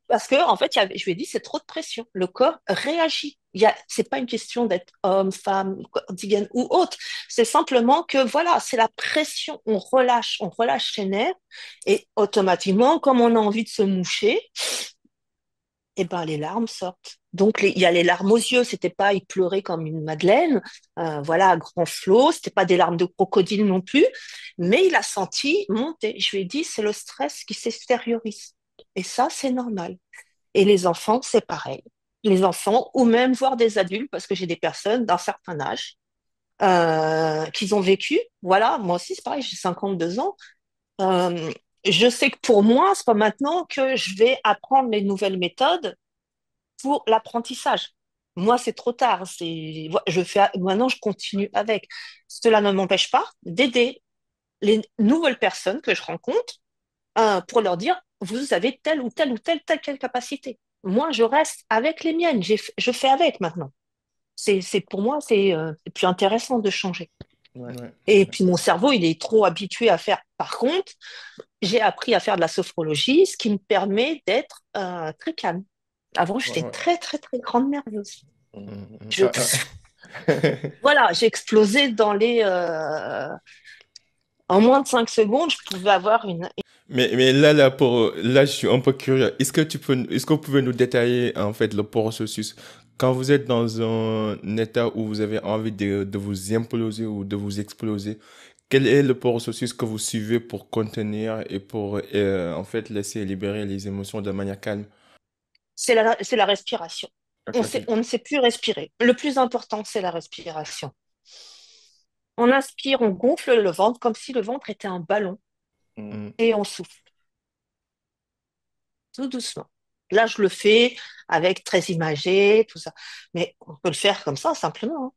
Parce que, en fait, je lui ai dit, c'est trop de pression. Le corps réagit. C'est pas une question d'être homme, femme, cardigan ou autre. C'est simplement que, voilà, c'est la pression. On relâche ses nerfs et automatiquement, comme on a envie de se moucher, eh ben, les larmes sortent. Donc, il y a les larmes aux yeux. C'était pas, il pleurait comme une madeleine, voilà, à grand flot. C'était pas des larmes de crocodile non plus, mais il a senti monter. Je lui ai dit, c'est le stress qui s'extériorise. Et ça, c'est normal. Et les enfants, c'est pareil. Les enfants, ou même voir des adultes, parce que j'ai des personnes d'un certain âge qui ont vécu. Voilà, moi aussi, c'est pareil, j'ai 52 ans. Euh, je sais que pour moi, c'est pas maintenant que je vais apprendre les nouvelles méthodes pour l'apprentissage. Moi, c'est trop tard. Maintenant, je continue avec. Cela ne m'empêche pas d'aider les nouvelles personnes que je rencontre pour leur dire, vous avez telle ou telle ou telle capacité. Moi, je reste avec les miennes. Je fais avec maintenant. Pour moi, c'est plus intéressant de changer. Ouais. Ouais. Et puis mon cerveau, il est trop habitué à faire. Par contre, j'ai appris à faire de la sophrologie, ce qui me permet d'être très calme. Avant, Ouais. j'étais Ouais. très, très, très grande nerveuse. Je, Ah, voilà, j'ai explosé en moins de 5 secondes, je pouvais avoir une. mais là, je suis un peu curieux. Est-ce que vous pouvez nous détailler, en fait, le processus? Quand vous êtes dans un état où vous avez envie de vous imploser ou de vous exploser, quel est le processus que vous suivez pour contenir et pour, en fait, laisser libérer les émotions de manière calme? C'est la respiration. Ok. On ne sait plus respirer. Le plus important, c'est la respiration. On inspire, on gonfle le ventre comme si le ventre était un ballon Mm. Mm. et on souffle tout doucement. Là, je le fais avec très imagé, tout ça. Mais on peut le faire comme ça, simplement, hein.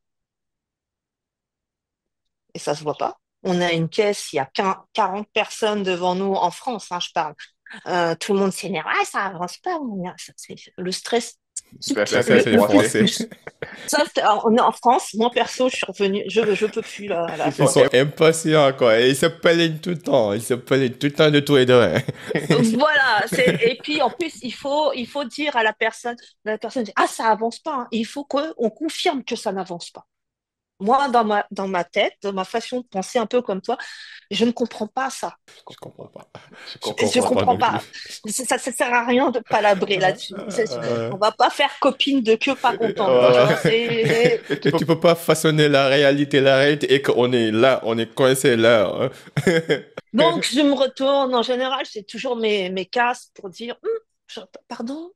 Et ça se voit pas. On a une caisse, il y a 40 personnes devant nous en France, hein, je parle. Tout le monde s'énerve. Ah, ça avance pas. Le stress. Ça, Le, c'est les le- Français. Ça, on est en France. Moi, perso, je suis revenue. Je peux plus, là. Ils sont impatients, quoi. Et ils se plaignent tout le temps. Ils se plaignent tout le temps de tout et de rien. Voilà. Et puis, en plus, il faut dire à la personne dit, ah, ça avance pas, hein. Il faut qu'on confirme que ça n'avance pas. Moi, dans ma tête, dans ma façon de penser un peu comme toi, je ne comprends pas ça. Je Je comprends comprends pas. pas. Je Je comprends Je pas comprends non pas comprends non plus. pas. plus. Ça sert à rien de palabrer là-dessus. On Ouais. va pas faire copine de queue pas contente, tu Voilà. vois. C'est Et tu Et peux. tu peux pas façonner la réalité est qu'on est là, on est coincé là. Hein. donc je me retourne. En général, c'est toujours mes casques pour dire pardon.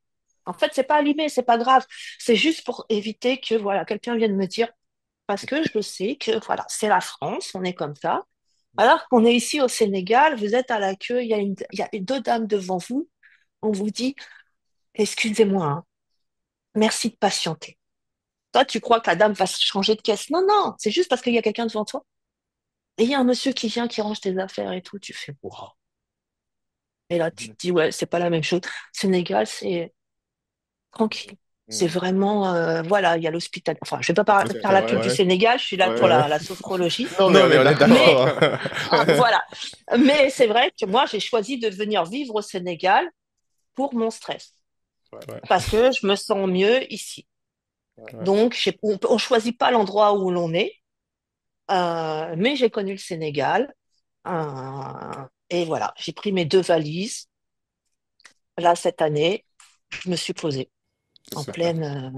En fait, c'est pas allumé, c'est pas grave. C'est juste pour éviter que voilà quelqu'un vienne me dire parce que je sais que voilà c'est la France, on est comme ça. Alors qu'on est ici au Sénégal, vous êtes à la queue, il y a deux dames devant vous. On vous dit excusez-moi, hein, merci de patienter. Toi, tu crois que la dame va se changer de caisse. Non, non, c'est juste parce qu'il y a quelqu'un devant toi. Et il y a un monsieur qui vient, qui range tes affaires et tout. Tu fais, wow. Et là, tu te dis, ouais, c'est pas la même chose. Sénégal, c'est tranquille. C'est Mm. vraiment, voilà, il y a l'hôpital. Enfin, je vais pas faire la Ouais, pub du ouais. Sénégal, je suis là pour Ouais. Ouais. la sophrologie. Non, mais Non, on mais est on est d'accord. Mais, d'accord. voilà. Mais c'est vrai que moi, j'ai choisi de venir vivre au Sénégal pour mon stress. Ouais, Ouais, Parce que je me sens mieux ici. ouais. ouais, Donc, on choisit pas l'endroit où l'on est. Mais j'ai connu le Sénégal. Et voilà, j'ai pris mes deux valises. Là, cette année, je me suis posée en super, pleine,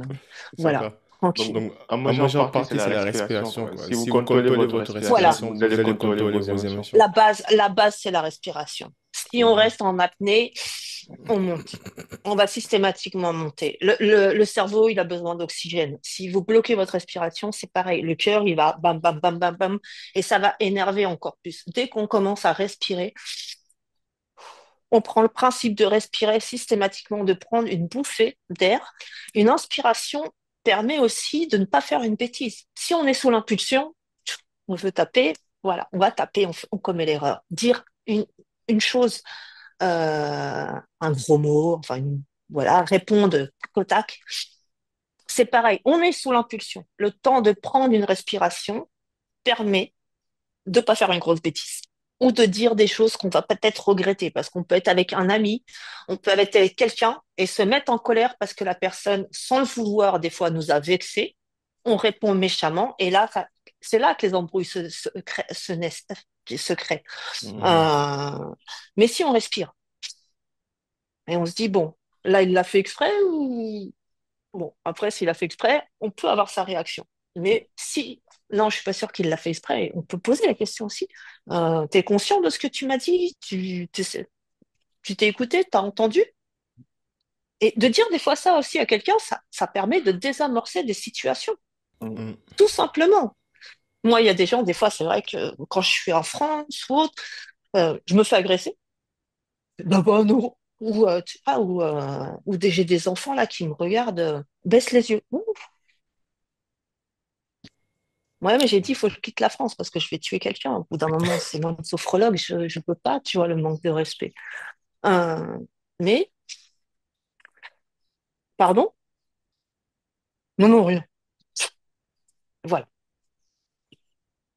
voilà, super. tranquille. Donc, en En majeure majeure partie, c'est partie, la c'est la respiration, respiration, quoi. quoi. Si vous Si vous contrôlez contrôlez votre votre Voilà, respiration, respiration, vous allez vous allez contrôler contrôler vos vos émotions. émotions. la base, c'est la respiration. Si on Mhm. reste en apnée, on monte. On va systématiquement monter. Le cerveau, il a besoin d'oxygène. Si vous bloquez votre respiration, c'est pareil. Le cœur, il va bam, bam, bam, bam, bam, et ça va énerver encore plus. Dès qu'on commence à respirer, on prend le principe de respirer systématiquement, de prendre une bouffée d'air. Une inspiration permet aussi de ne pas faire une bêtise. Si on est sous l'impulsion, on veut taper, voilà, on va taper, on commet l'erreur. Dire une chose, un gros mot, enfin, voilà, répondre au tac, c'est pareil. On est sous l'impulsion. Le temps de prendre une respiration permet de pas faire une grosse bêtise ou de dire des choses qu'on va peut-être regretter parce qu'on peut être avec un ami, on peut être avec quelqu'un et se mettre en colère parce que la personne, sans le vouloir, des fois nous a vexés. On répond méchamment et là, c'est là que les embrouilles se créent. Mhm. Euh, mais si on respire et on se dit, bon, là, il l'a fait exprès ou... Bon, après, s'il a fait exprès, on peut avoir sa réaction. Mais si, non, je suis pas sûre qu'il l'a fait exprès. On peut poser la question aussi. T'es conscient de ce que tu m'as dit? Tu t'es écouté? T'as entendu? Et de dire des fois ça aussi à quelqu'un, ça permet de désamorcer des situations, Mhm. Mm. tout simplement. Moi, il y a des gens, des fois, c'est vrai que quand je suis en France ou autre, je me fais agresser. Bah, non. Ou, tu sais pas, j'ai des enfants là qui me regardent, baissent les yeux. Ouh. Ouais, mais j'ai dit, il faut que je quitte la France parce que je vais tuer quelqu'un. Au bout d'un moment, c'est moi le sophrologue, je ne peux pas, tu vois, le manque de respect. Euh, mais, pardon? Non, non, rien. Voilà.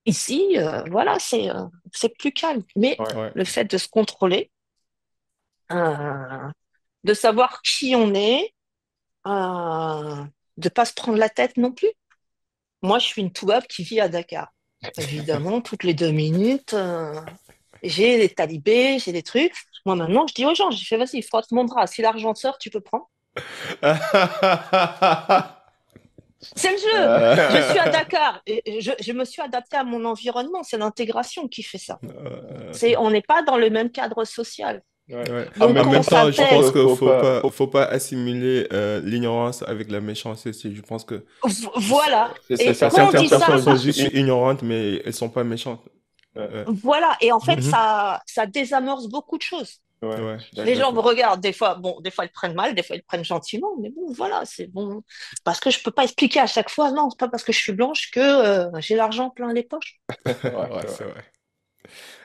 Ici, voilà, c'est plus calme. Mais Ouais. Ouais. le fait de se contrôler, euh, de savoir qui on est, de pas se prendre la tête non plus. Moi, je suis une touabe qui vit à Dakar. Évidemment, toutes les 2 minutes, j'ai des talibés, j'ai des trucs. Moi, maintenant, je dis aux gens, j'ai fait, vas-y, frotte mon bras. Si l'argent sort, tu peux prendre. C'est le jeu. Je suis à Dakar et je me suis adapté à mon environnement. C'est l'intégration qui fait ça. On n'est pas dans le même cadre social. Ouais. Ouais. En Donc, En même quand on temps, même je temps, je pense s'intègre, pense qu'il que faut pas. faut pas assimiler l'ignorance avec la méchanceté. Je pense que voilà. Et quand on Certaines dit personnes ça, sont sont ça, juste. juste ignorantes, mais elles sont pas méchantes. Ouais. voilà. Et en fait, Mhm. ça désamorce beaucoup de choses. Ouais, Ouais. je suis Les gens me d'accord. regardent, des fois, bon, des fois ils prennent mal, des fois ils prennent gentiment, mais bon, voilà, c'est bon. Parce que je peux pas expliquer à chaque fois, non, c'est pas parce que je suis blanche que j'ai l'argent plein les poches. C'est vrai, Ouais, c'est c'est vrai. vrai.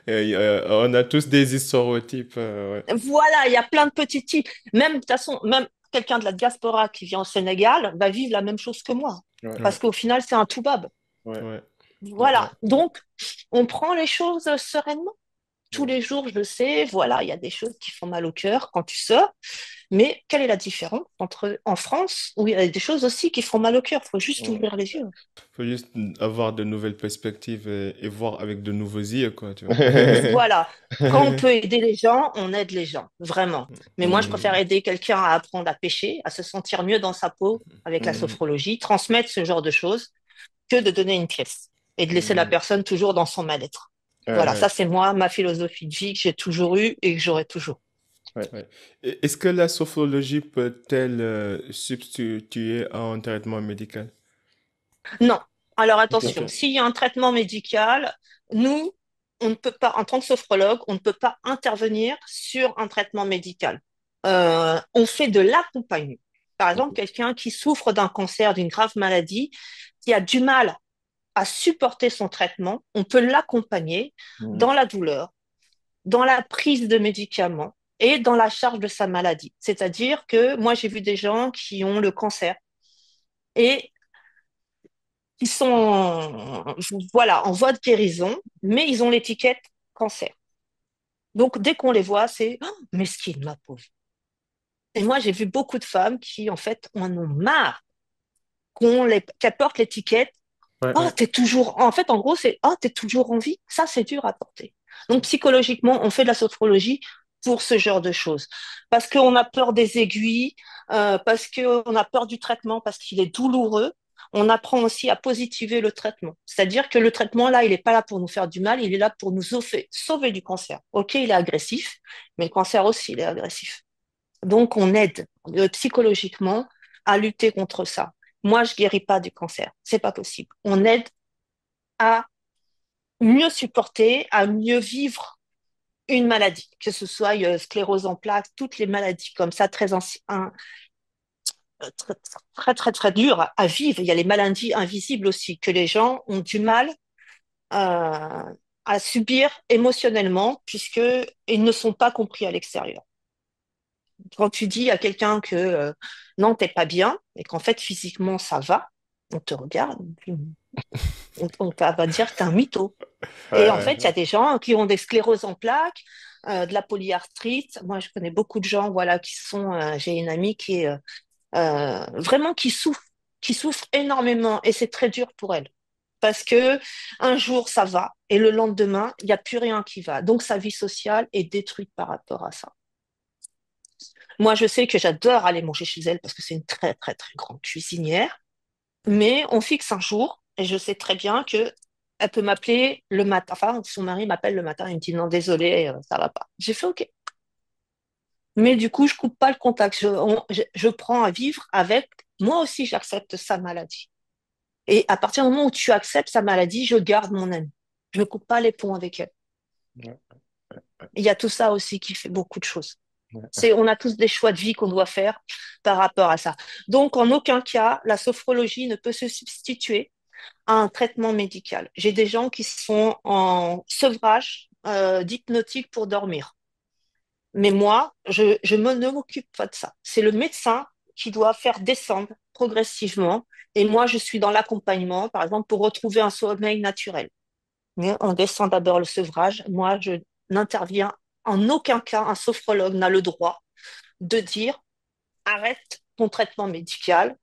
Et, on a tous des stéréotypes. Ouais. Voilà, il y a plein de petits types. Même, de toute façon, même quelqu'un de la diaspora qui vient au Sénégal va vivre la même chose que moi. Ouais, Parce Ouais. qu'au final, c'est un toubab. ouais. Ouais. Ouais. Voilà. Donc, on prend les choses sereinement. tous les jours, je sais, voilà, il y a des choses qui font mal au cœur quand tu sors. Mais quelle est la différence entre en France, où il y a des choses aussi qui font mal au cœur? Il faut juste Ouais. ouvrir les yeux. Faut juste avoir de nouvelles perspectives et voir avec de nouveaux yeux, quoi, tu vois. Voilà. Quand on peut aider les gens, on aide les gens, vraiment. Mais moi, je préfère Mhm. aider quelqu'un à apprendre à pêcher, à se sentir mieux dans sa peau avec la Mhm. sophrologie, transmettre ce genre de choses, que de donner une pièce et de laisser la Mhm. personne toujours dans son mal-être. Ouais, Voilà, ouais, ça c'est moi, ma philosophie de vie que j'ai toujours eue et que j'aurai toujours. ouais. Ouais. Est-ce que la sophrologie peut-elle substituer à un traitement médical? Non. Alors Ok. attention, s'il y a un traitement médical, nous, on ne peut pas, en tant que sophrologue, on ne peut pas intervenir sur un traitement médical. On fait de l'accompagnement. Par exemple, quelqu'un qui souffre d'un cancer, d'une grave maladie, qui a du mal à supporter son traitement, on peut l'accompagner Mhm. dans la douleur, dans la prise de médicaments et dans la charge de sa maladie. C'est-à-dire que moi, j'ai vu des gens qui ont le cancer et qui sont voilà, en voie de guérison, mais ils ont l'étiquette cancer. Donc, dès qu'on les voit, c'est oh, mesquine, ma pauvre. Et moi, j'ai vu beaucoup de femmes qui, en fait, en ont marre qu'elles portent l'étiquette. Ouais, Oh, ouais. t'es toujours. En fait, en gros, c'est oh, t'es toujours en vie. Ça, c'est dur à porter. Donc, psychologiquement, on fait de la sophrologie pour ce genre de choses. Parce qu'on a peur des aiguilles, parce qu'on a peur du traitement, parce qu'il est douloureux. On apprend aussi à positiver le traitement. C'est-à-dire que le traitement, là, il n'est pas là pour nous faire du mal, il est là pour nous sauver du cancer. OK, il est agressif, mais le cancer aussi, il est agressif. Donc, on aide psychologiquement à lutter contre ça. Moi, je guéris pas du cancer. C'est pas possible. On aide à mieux supporter, à mieux vivre une maladie, que ce soit sclérose en plaques, toutes les maladies comme ça, très, très, très, très dures à vivre. Il y a les maladies invisibles aussi, que les gens ont du mal euh, à subir émotionnellement, puisqu'ils ne sont pas compris à l'extérieur. Quand tu dis à quelqu'un que non, t'es pas bien, et qu'en fait physiquement ça va, on te regarde, on va dire que t'es un mytho. Et en Ouais, fait, il y a des gens qui ont des scléroses en plaques, de la polyarthrite. Moi, je connais beaucoup de gens, voilà, qui sont. J'ai une amie qui est vraiment qui souffre énormément, et c'est très dur pour elle. Parce que un jour ça va et le lendemain il n'y a plus rien qui va. Donc sa vie sociale est détruite par rapport à ça. Moi, je sais que j'adore aller manger chez elle parce que c'est une très, très, très grande cuisinière. Mais on fixe un jour et je sais très bien que elle peut m'appeler le matin. Enfin, son mari m'appelle le matin et me dit non, désolé, ça va pas. J'ai fait OK. Mais du coup, je coupe pas le contact. Je prends à vivre avec. Moi aussi, j'accepte sa maladie. Et à partir du moment où tu acceptes sa maladie, je garde mon ami. Je ne coupe pas les ponts avec elle. ouais, Il y a tout ça aussi qui fait beaucoup de choses. ouais. C'est, on a tous des choix de vie qu'on doit faire par rapport à ça. Donc, en aucun cas, la sophrologie ne peut se substituer à un traitement médical. J'ai des gens qui sont en sevrage d'hypnotique pour dormir. Mais moi, ne m'occupe pas de ça. C'est le médecin qui doit faire descendre progressivement. Et moi, je suis dans l'accompagnement, par exemple, pour retrouver un sommeil naturel. Mais on descend d'abord le sevrage. Moi, je n'interviens en aucun cas. Un sophrologue n'a le droit de dire arrête ton traitement médical,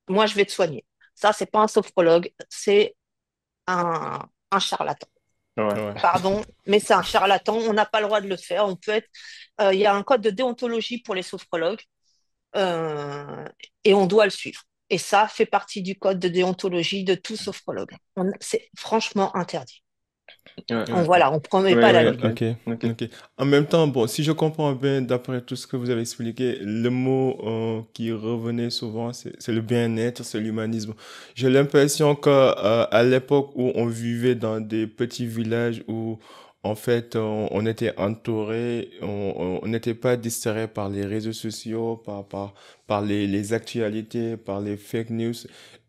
moi je vais te soigner. Ça, c'est pas un sophrologue, c'est un charlatan. Ouais. Ouais. Pardon, mais c'est un charlatan. On n'a pas le droit de le faire. On peut être. Il y a un code de déontologie pour les sophrologues euh, et on doit le suivre. Et ça fait partie du code de déontologie de tout sophrologue. C'est franchement interdit. Ouais. On, Ouais. voilà, on promet Ouais, pas la ouais, lune. ok. Ok, Ok. ok. En même temps, bon, si je comprends bien, d'après tout ce que vous avez expliqué, le mot qui revenait souvent, c'est le bien-être, c'est l'humanisme. J'ai l'impression que à l'époque où on vivait dans des petits villages où en fait on était entouré, on n'était pas distrait par les réseaux sociaux, par les actualités, par les fake news,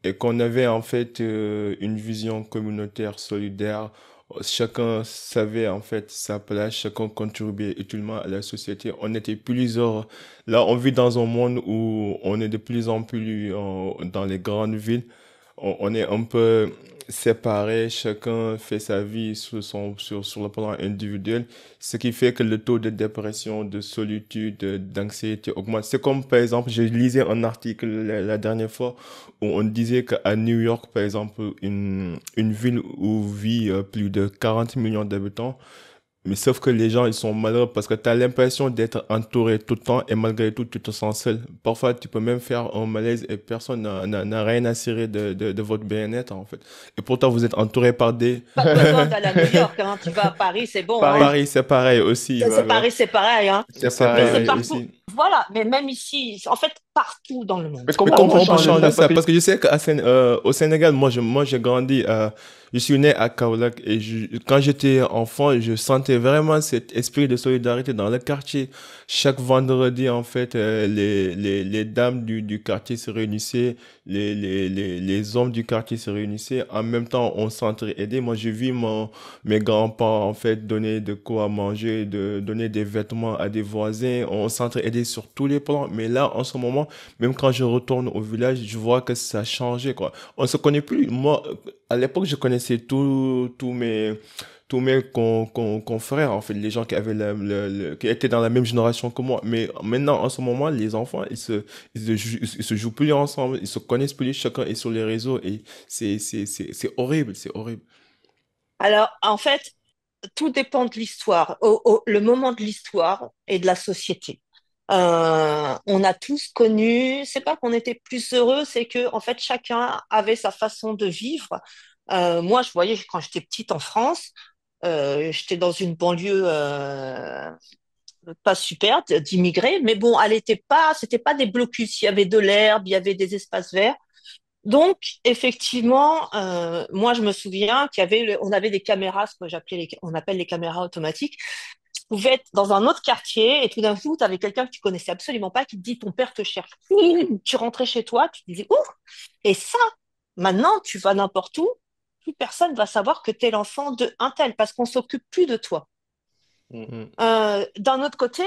et qu'on avait en fait une vision communautaire solidaire. Chacun savait en fait sa place, chacun contribuait utilement à la société. On était plusieurs. Là, on vit dans un monde où on est de plus en plus dans les grandes villes. On est un peu séparés, chacun fait sa vie sur le plan individuel, ce qui fait que le taux de dépression, de solitude, d'anxiété augmente. C'est comme, par exemple, je lisais un article la dernière fois où on disait qu'à New York, par exemple, une ville où vit plus de 40 millions d'habitants, mais sauf que les gens, ils sont malheureux parce que tu as l'impression d'être entouré tout le temps et malgré tout, tu te sens seul. Parfois, tu peux même faire un malaise et personne n'a rien à cirer de votre bien-être, en fait. Et pourtant, vous êtes entouré par des... Pas besoin d'aller à New York, hein. Tu vas à Paris, c'est bon, Paris, hein. Paris, c'est pareil aussi, C'est voilà. Paris, c'est pareil, hein. c'est C'est Mais c'est pareil. pareil partout. aussi. Voilà, mais même ici, en fait, partout dans le monde. Mais Mais comment on comment peut on peut changer changer ça? ça? Parce que je sais qu'au Sénégal, moi, j'ai grandi, je suis né à Kaolack et quand j'étais enfant, je sentais vraiment cet esprit de solidarité dans le quartier. Chaque vendredi, en fait, les dames du quartier se réunissaient, les hommes du quartier se réunissaient. En même temps, on s'entraidait. Moi, j'ai vu mes grands-parents, en fait, donner de quoi manger, donner des vêtements à des voisins. On s'entraidait sur tous les plans. Mais là, en ce moment, même quand je retourne au village, je vois que ça a changé, quoi. On se connaît plus. Moi, à l'époque, je connaissais tous mes confrères, en fait, les gens qui avaient qui étaient dans la même génération que moi. Mais maintenant, en ce moment, les enfants, ils se jouent plus ensemble, ils se connaissent plus, chacun est sur les réseaux et c'est horrible, c'est horrible. Alors, en fait, tout dépend de l'histoire, le moment de l'histoire et de la société. On a tous connu, c'est pas qu'on était plus heureux, c'est que en fait chacun avait sa façon de vivre. Moi, je voyais quand j'étais petite en France, j'étais dans une banlieue pas super d'immigrés, mais bon, c'était pas des blocus. Il y avait de l'herbe, il y avait des espaces verts. Donc, effectivement, moi, je me souviens on avait des caméras, ce que on appelle les caméras automatiques. Tu pouvais être dans un autre quartier et tout d'un coup, tu avais quelqu'un que tu connaissais absolument pas qui te dit ton père te cherche. Tu rentrais chez toi, tu te disais ouh. Et ça, maintenant, tu vas n'importe où, plus personne va savoir que tu es l'enfant de un tel parce qu'on s'occupe plus de toi. Mm. Mm. D'un autre côté,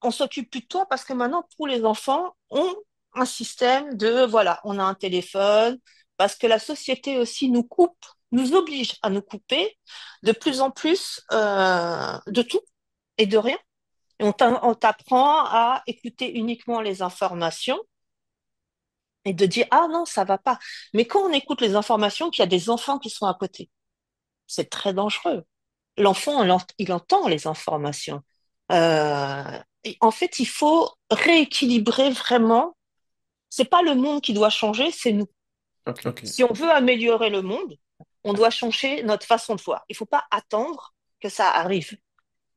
on s'occupe plus de toi parce que maintenant, tous les enfants ont un système de, voilà, on a un téléphone, parce que la société aussi nous coupe, nous oblige à nous couper de plus en plus de tout et de rien. Et on t'apprend à écouter uniquement les informations et de dire, ah non, ça va pas. Mais quand on écoute les informations, qu'il y a des enfants qui sont à côté, c'est très dangereux. L'enfant, il entend les informations. Et en fait, il faut rééquilibrer vraiment. C'est pas le monde qui doit changer, c'est nous. Ok. Ok. Si on veut améliorer le monde, on doit changer notre façon de voir. Il faut pas attendre que ça arrive.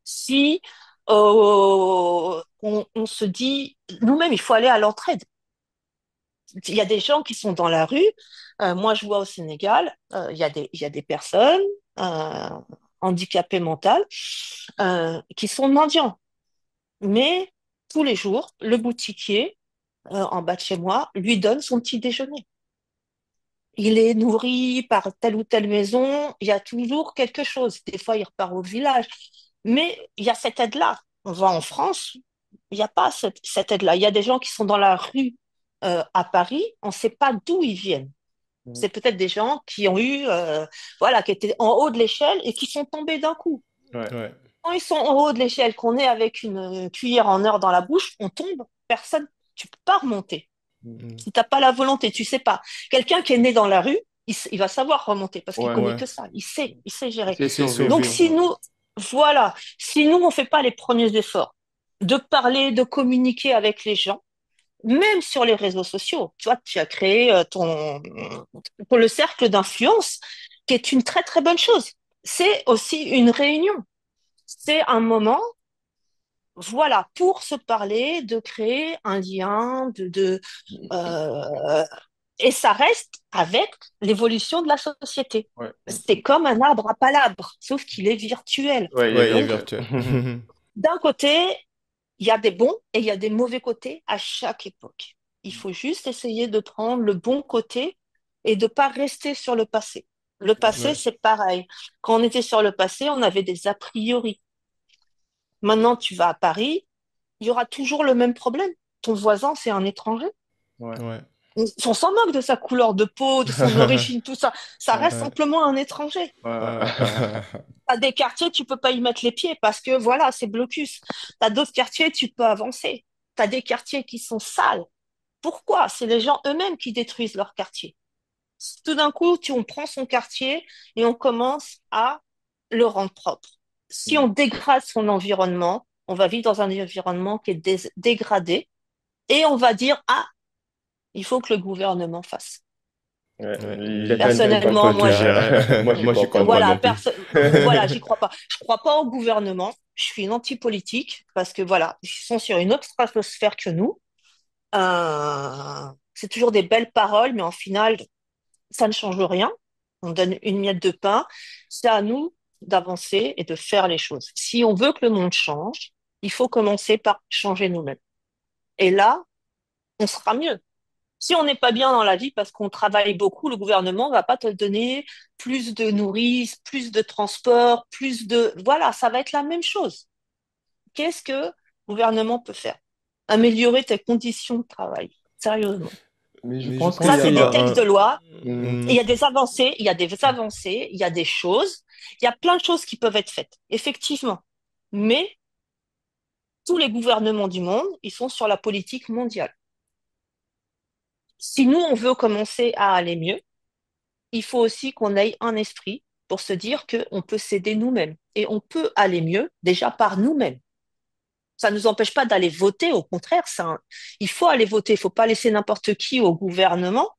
Si on se dit, nous-mêmes, il faut aller à l'entraide. Il y a des gens qui sont dans la rue. Moi, je vois au Sénégal, il y a des personnes euh, handicapées mentales qui sont mendiants. Mais tous les jours, le boutiquier en bas de chez moi lui donne son petit déjeuner. Il est nourri par telle ou telle maison, il y a toujours quelque chose. Des fois, il repart au village. Mais il y a cette aide-là. On va en France, il n'y a pas cette aide-là. Il y a des gens qui sont dans la rue à Paris, on ne sait pas d'où ils viennent. Mm. C'est peut-être des gens qui ont eu, voilà, qui étaient en haut de l'échelle et qui sont tombés d'un coup. Ouais. Ouais. Quand ils sont en haut de l'échelle, qu'on est avec une cuillère en or dans la bouche, on tombe, personne, tu peux pas remonter. Mm. Mm. Si t'as pas la volonté, tu sais pas. Quelqu'un qui est né dans la rue, il va savoir remonter parce qu'il Ouais. connaît Ouais. que ça. Il sait gérer. C'est C'est Donc survivre. survivre. si nous, voilà, si nous on fait pas les premiers efforts de parler, de communiquer avec les gens, même sur les réseaux sociaux, tu vois, tu as créé pour le cercle d'influence, qui est une très très bonne chose. C'est aussi une réunion. C'est un moment voilà, pour se parler, de créer un lien, euh, et ça reste avec l'évolution de la société. Ouais. C'est comme un arbre à palabres, sauf qu'il est virtuel. Ouais, il est Ouais, il est Donc, virtuel. virtuel. d'un côté, il y a des bons et il y a des mauvais côtés à chaque époque. Il faut juste essayer de prendre le bon côté et de pas rester sur le passé. Le passé, Ouais. c'est pareil. Quand on était sur le passé, on avait des a priori. Maintenant, tu vas à Paris, il y aura toujours le même problème. Ton voisin, c'est un étranger. Ouais. Ouais. On s'en moque de sa couleur de peau, de son origine, tout ça. Ça reste Ouais. simplement un étranger. Ouais. Ouais. T'as des quartiers, tu peux pas y mettre les pieds parce que voilà, c'est blocus. T'as d'autres quartiers, tu peux avancer. T'as des quartiers qui sont sales. Pourquoi? C'est les gens eux-mêmes qui détruisent leur quartier. Tout d'un coup, on prend son quartier et on commence à le rendre propre. Si on dégrade son environnement, on va vivre dans un environnement qui est dégradé et on va dire, ah, il faut que le gouvernement fasse. Ouais. Ouais. Quelqu'un d'autre va Personnellement, moi, Contredire, moi, j'y moi, j'y crois crois pas. pas voilà, non plus. voilà, j'y crois pas. Je crois pas au gouvernement. Je suis une anti-politique parce que voilà, ils sont sur une autre stratosphère que nous. C'est toujours des belles paroles, mais en final, ça ne change rien. On donne une miette de pain. C'est à nous d'avancer et de faire les choses. Si on veut que le monde change, il faut commencer par changer nous-mêmes. Et là, on sera mieux. Si on n'est pas bien dans la vie parce qu'on travaille beaucoup, le gouvernement va pas te donner plus de nourrice, plus de transport, plus de... Voilà, ça va être la même chose. Qu'est-ce que le gouvernement peut faire? Améliorer tes conditions de travail. Sérieusement. Mais je Mais je pense pense qu'il Ça, y c'est qu'il y des a a. textes un... de loi. Hmm. Et il Hmm. y a des avancées, il y a des avancées, il y a des choses, il y a plein de choses qui peuvent être faites, effectivement. Mais tous les gouvernements du monde, ils sont sur la politique mondiale. Si nous, on veut commencer à aller mieux, il faut aussi qu'on ait un esprit pour se dire qu'on peut s'aider nous-mêmes et on peut aller mieux déjà par nous-mêmes. Ça ne nous empêche pas d'aller voter, au contraire, il faut aller voter, il ne faut pas laisser n'importe qui au gouvernement.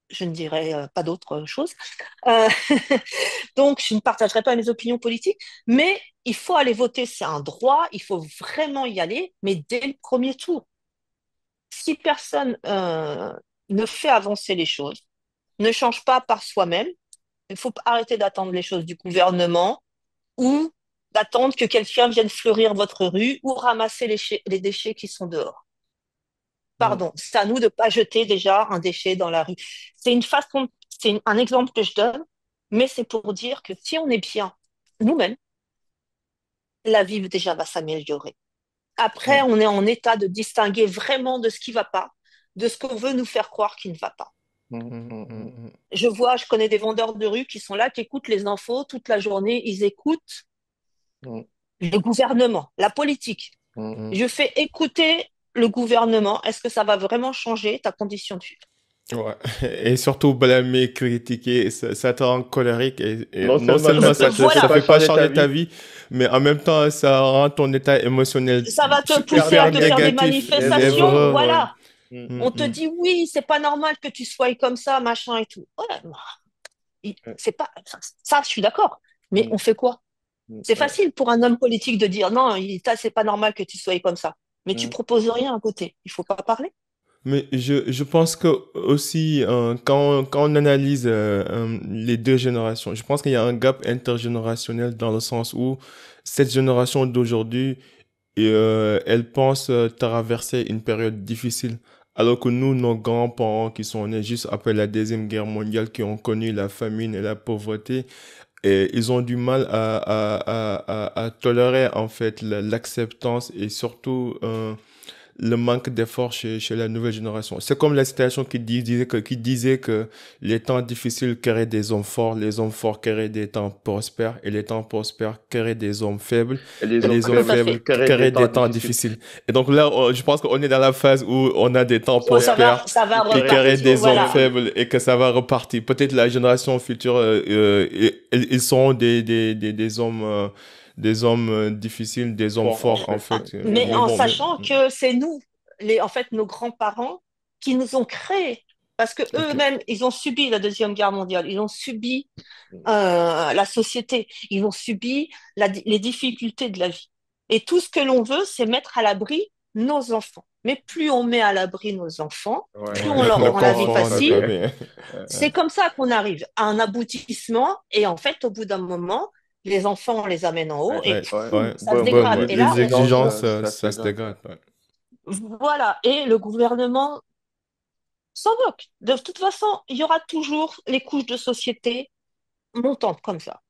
Je ne dirais pas d'autre chose. Euh, donc, je ne partagerai pas mes opinions politiques, mais il faut aller voter, c'est un droit, il faut vraiment y aller, mais dès le premier tour. Si personne ne fait avancer les choses, ne change pas par soi-même, il faut arrêter d'attendre les choses du gouvernement ou d'attendre que quelqu'un vienne fleurir votre rue ou ramasser les déchets qui sont dehors. Hmm. Pardon, c'est à nous de ne pas jeter déjà un déchet dans la rue. C'est une façon, un exemple que je donne, mais c'est pour dire que si on est bien nous-mêmes, la vie déjà va s'améliorer. Après, Hmm. on est en état de distinguer vraiment de ce qui ne va pas, de ce qu'on veut nous faire croire qui ne va pas. Hmm. Hmm. Hmm. Je connais des vendeurs de rue qui sont là, qui écoutent les infos toute la journée, ils écoutent le gouvernement, la politique. Hmm. Je fais écouter le gouvernement. Est-ce que ça va vraiment changer ta condition de vie? Ouais. Et surtout blâmer, critiquer, ça te rend colérique et Non non seulement ça seulement te ça fait Voilà, fait pas pas changer ta changer ta vie, vie, mais en même temps, ça rend ton état émotionnel ça va te super pousser à hyper te faire des négatif. négatif, manifestations. Névreux, névreux. ouais. Voilà, Hmm. Hmm. on te Hmm. dit oui, c'est pas normal que tu sois comme ça, machin et tout. Ouais, Ouais. c'est pas ça, je suis d'accord. Mais Hmm. on fait quoi? C'est Ouais. facile pour un homme politique de dire non, c'est pas normal que tu sois comme ça. Mais tu Hmm. proposes rien à côté. Il faut pas parler. Mais je pense que aussi, quand on analyse les deux générations, je pense qu'il y a un gap intergénérationnel dans le sens où cette génération d'aujourd'hui, elle pense traverser une période difficile. Alors que nous, nos grands-parents qui sont nés juste après la Deuxième Guerre mondiale, qui ont connu la famine et la pauvreté, et ils ont du mal à tolérer en fait l'acceptance et surtout le manque d'effort chez la nouvelle génération. C'est comme la citation qui disait que les temps difficiles créent des hommes forts, les hommes forts créent des temps prospères, et les temps prospères créent des hommes faibles, Et les et hommes les hommes Tout à faibles faibles fait. créent des créent temps des temps difficiles. difficiles. Et donc là, je pense qu'on est dans la phase où on a des temps Oh, prospères ça va Qui qui créent créent des repartir. hommes des hommes Voilà. faibles. faibles et que ça va repartir. Peut-être la génération future, ils seront des hommes difficiles, des hommes Forts, en forts en fait. fait. Mais Mais en bon, sachant que c'est nous, en fait, nos grands-parents, qui nous ont créés. Parce que ok. eux-mêmes, ils ont subi la Deuxième Guerre mondiale, ils ont subi la société, ils ont subi les difficultés de la vie. Et tout ce que l'on veut, c'est mettre à l'abri nos enfants. Mais plus on met à l'abri nos enfants, Ouais, plus Ouais, on leur le rend la vie confort n'est facile. pas ouais. bien. C'est comme ça qu'on arrive à un aboutissement. Et en fait, au bout d'un moment, les enfants, on les amène en haut Ouais, et Ouais, ouais. poum, ouais. ça se Bon, Bon, bon, dégrade. bon, Et là, les l'exigence, exigences, ça se ça se dégrade. dégrade. Ouais. voilà. Et le gouvernement s'en moque. De toute façon, il y aura toujours les couches de société montantes comme ça.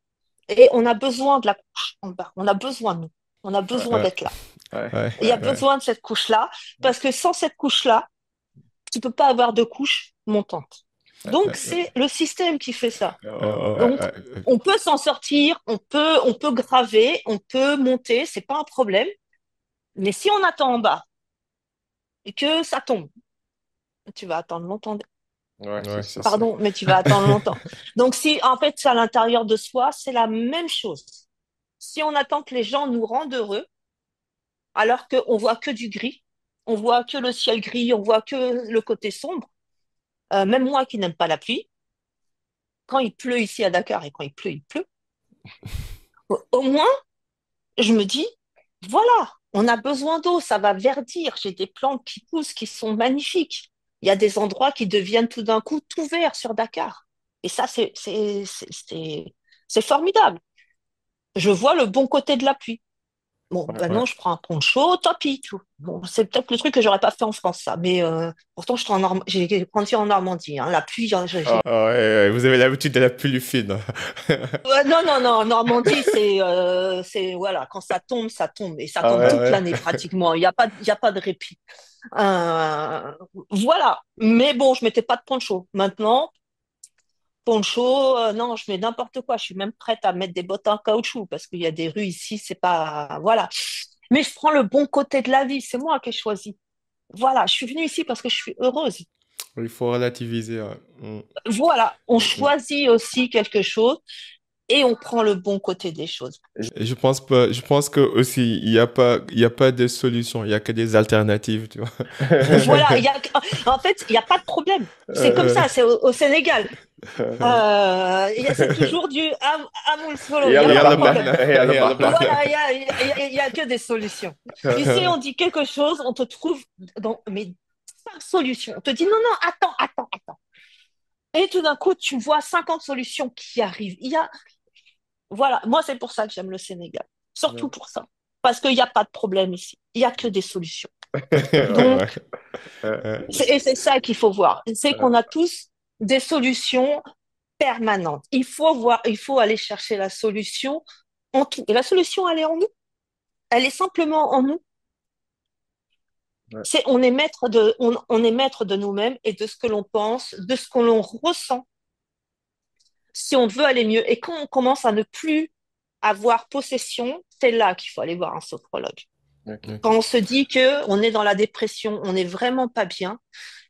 Et on a besoin de la couche en bas. On a besoin de nous. On a Ouais, besoin Ouais, d'être là. ouais, ouais, Il y a ouais. besoin de cette couche-là parce que sans cette couche-là, tu peux pas avoir de couche montante. Donc, Euh, c'est le système qui fait ça. euh, Donc, euh, euh, on peut s'en sortir, on peut graver, on peut monter, c'est pas un problème. Mais si on attend en bas et que ça tombe, tu vas attendre longtemps. Ouais, c'est ouais, c'est ça. ça. Pardon, mais tu vas attendre longtemps. Donc, si en fait, c'est à l'intérieur de soi, c'est la même chose. Si on attend que les gens nous rendent heureux, alors qu'on voit que du gris, on voit que le ciel gris, on voit que le côté sombre, même moi qui n'aime pas la pluie, quand il pleut ici à Dakar et quand il pleut, au moins, je me dis, voilà, on a besoin d'eau, ça va verdir. J'ai des plantes qui poussent, qui sont magnifiques. Il y a des endroits qui deviennent tout d'un coup tout verts sur Dakar. Et ça, c'est formidable. Je vois le bon côté de la pluie. Bon, Ouais. ben Ouais. non, je prends un poncho, tant pis. Tout. Bon, c'est peut-être le truc que j'aurais pas fait en France, ça. Mais pourtant, j'ai grandi en Normandie. Hein. La pluie, Ah ouais, ouais, vous avez l'habitude de la pluie fine. Ouais, non, non, non. Normandie, voilà, quand ça tombe, ça tombe. Et ça Ah tombe ouais? toute Ah l'année pratiquement. Il y a pas de répit. Euh, voilà. Mais bon, je mettais pas de poncho. Maintenant, poncho, non, je mets n'importe quoi. Je suis même prête à mettre des bottes en caoutchouc parce qu'il y a des rues ici, c'est pas, voilà. Mais je prends le bon côté de la vie. C'est moi qui ai choisi. Voilà. Je suis venue ici parce que je suis heureuse. il faut relativiser. Ouais. Voilà. On Mm. choisit aussi quelque chose et on prend le bon côté des choses. Et je pense pas, je pense que aussi, il y a pas de solution, il y a que des alternatives, tu vois. Voilà, en fait, il n'y a pas de problème. C'est comme Euh, ça, c'est au Sénégal. C'est toujours du Amoul Solo, il n'y a pas de Yalla bah, problème. yalla bah. Voilà, il y a que des solutions. Ici, on dit quelque chose, on te trouve mais 5 solutions. On te dit non, non, attends, attends, attends. Et tout d'un coup, tu vois 50 solutions qui arrivent. Voilà, moi, c'est pour ça que j'aime le Sénégal. Surtout pour ça. Parce qu'il n'y a pas de problème ici. Il n'y a que des solutions. ouais, Donc, ouais. et c'est ça qu'il faut voir. C'est qu'on a tous des solutions permanentes. Il faut aller chercher la solution en tout. Et la solution, elle est en nous. Elle est simplement en nous. Ouais. On est maître de nous-mêmes et de ce que l'on pense, de ce que l'on ressent si on veut aller mieux. Et quand on commence à ne plus avoir possession, c'est là qu'il faut aller voir un sophrologue. Ok. Quand Ok. on se dit que on est dans la dépression, on n'est vraiment pas bien,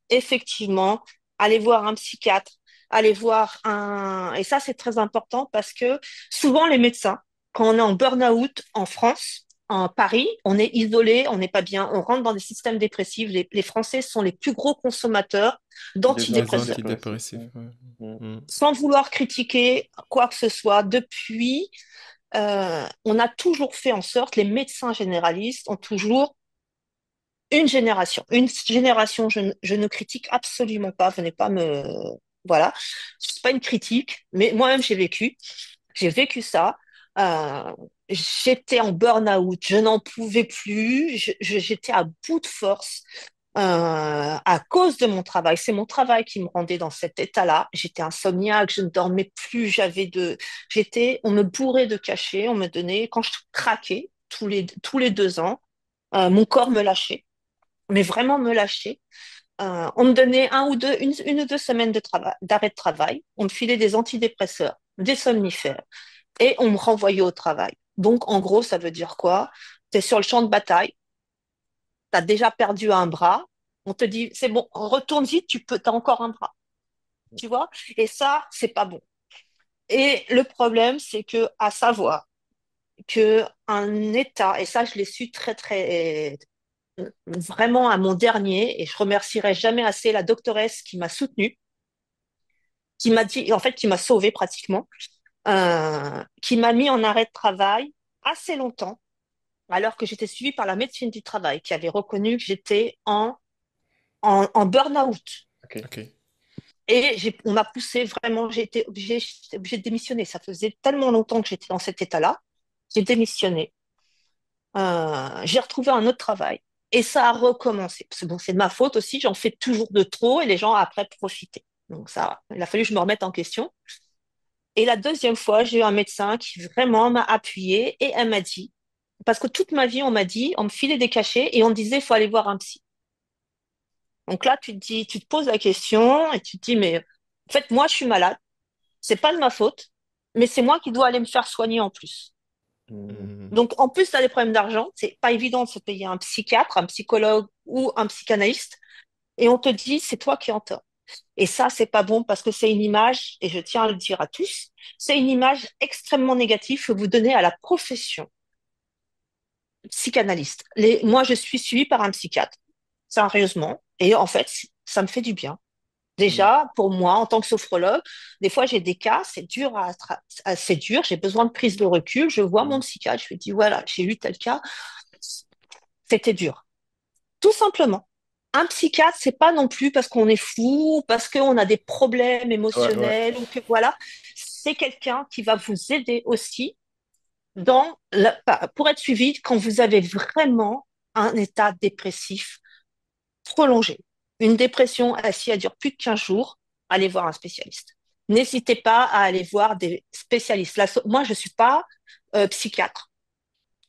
effectivement, aller voir un psychiatre, aller voir un... Et ça, c'est très important parce que souvent, les médecins, quand on est en burn-out en France, en Paris, on est isolé, on n'est pas bien, on rentre dans des systèmes dépressifs. Les Français sont les plus gros consommateurs Des Les d'antidépresseurs. antidépresseurs. antidépressifs. Ouais. Ouais. Mm. Mm. Sans vouloir critiquer quoi que ce soit, depuis, on a toujours fait en sorte, les médecins généralistes ont toujours une génération. Une génération, je ne critique absolument pas. Venez pas me... Voilà. C'est pas une critique, mais moi-même, j'ai vécu. J'ai vécu ça. Euh, J'étais en burn-out. Je n'en pouvais plus. J'étais à bout de force à cause de mon travail. C'est mon travail qui me rendait dans cet état-là. J'étais insomniaque. Je ne dormais plus. On me bourrait de cachets. On me donnait, quand je craquais, tous les 2 ans, mon corps me lâchait, mais vraiment me lâcher. On me donnait une ou deux semaines d'arrêt de travail. On me filait des antidépresseurs, des somnifères, et on me renvoyait au travail. Donc, en gros, ça veut dire quoi? Tu es sur le champ de bataille, tu as déjà perdu un bras, on te dit, c'est bon, retourne-y, t'as encore un bras. Tu vois? Et ça, c'est pas bon. Et le problème, c'est que, à savoir que un état, et ça, je l'ai su vraiment à mon dernier, et je remercierai jamais assez la doctoresse qui m'a soutenue, qui m'a dit, en fait, qui m'a sauvée pratiquement, qui m'a mis en arrêt de travail assez longtemps, alors que j'étais suivie par la médecine du travail, qui avait reconnu que j'étais en burn-out. Ok. Ok. Et on m'a poussé vraiment, j'étais obligée de démissionner. Ça faisait tellement longtemps que j'étais dans cet état-là. J'ai démissionné. J'ai retrouvé un autre travail. Et ça a recommencé. Parce que bon, c'est de ma faute aussi, j'en fais toujours de trop et les gens après profitaient. Donc ça, il a fallu que je me remette en question. Et la deuxième fois, j'ai eu un médecin qui vraiment m'a appuyé et elle m'a dit, parce que toute ma vie, on m'a dit, on me filait des cachets et on me disait, il faut aller voir un psy. Donc là, tu te poses la question et tu te dis, mais en fait, moi, je suis malade, c'est pas de ma faute, mais c'est moi qui dois aller me faire soigner en plus. Mhm. Mhm. Donc, en plus, tu as des problèmes d'argent, c'est pas évident de se payer un psychiatre, un psychologue ou un psychanalyste, et on te dit, c'est toi qui es en tort. Et ça, c'est pas bon parce que c'est une image, et je tiens à le dire à tous, c'est une image extrêmement négative que vous donnez à la profession psychanalyste. Moi, je suis suivie par un psychiatre, sérieusement, et en fait, ça me fait du bien. Mhm. Déjà, pour moi, en tant que sophrologue, des fois, j'ai des cas, c'est dur c'est dur, j'ai besoin de prise de recul. Je vois mon Mhm. psychiatre, je lui dis, voilà, j'ai eu tel cas, c'était dur. Tout simplement. Un psychiatre, c'est pas non plus parce qu'on est fou, parce qu'on a des problèmes Ouais, ouais. émotionnels ou que voilà. C'est quelqu'un qui va vous aider aussi pour être suivi quand vous avez vraiment un état dépressif prolongée. Une dépression, si elle dure plus de 15 jours, allez voir un spécialiste. N'hésitez pas à aller voir des spécialistes. Moi, je ne suis pas psychiatre,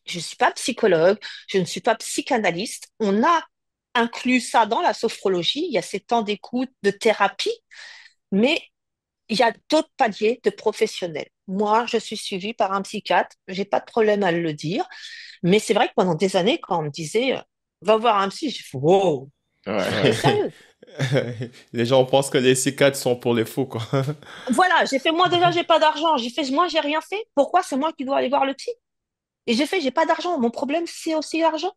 je ne suis pas psychologue, je ne suis pas psychanalyste. On a inclus ça dans la sophrologie. Il y a ces temps d'écoute, de thérapie, mais il y a d'autres paliers de professionnels. Moi, je suis suivie par un psychiatre, j'ai pas de problème à le dire, mais c'est vrai que pendant des années, quand on me disait va voir un psy, j'ai fait wow, t'es Ouais. sérieux? Les gens pensent que les C4 sont pour les fous, quoi. Voilà, j'ai fait moi déjà j'ai pas d'argent, j'ai fait moi j'ai rien fait. Pourquoi c'est moi qui dois aller voir le psy? Et j'ai fait j'ai pas d'argent. Mon problème c'est aussi l'argent.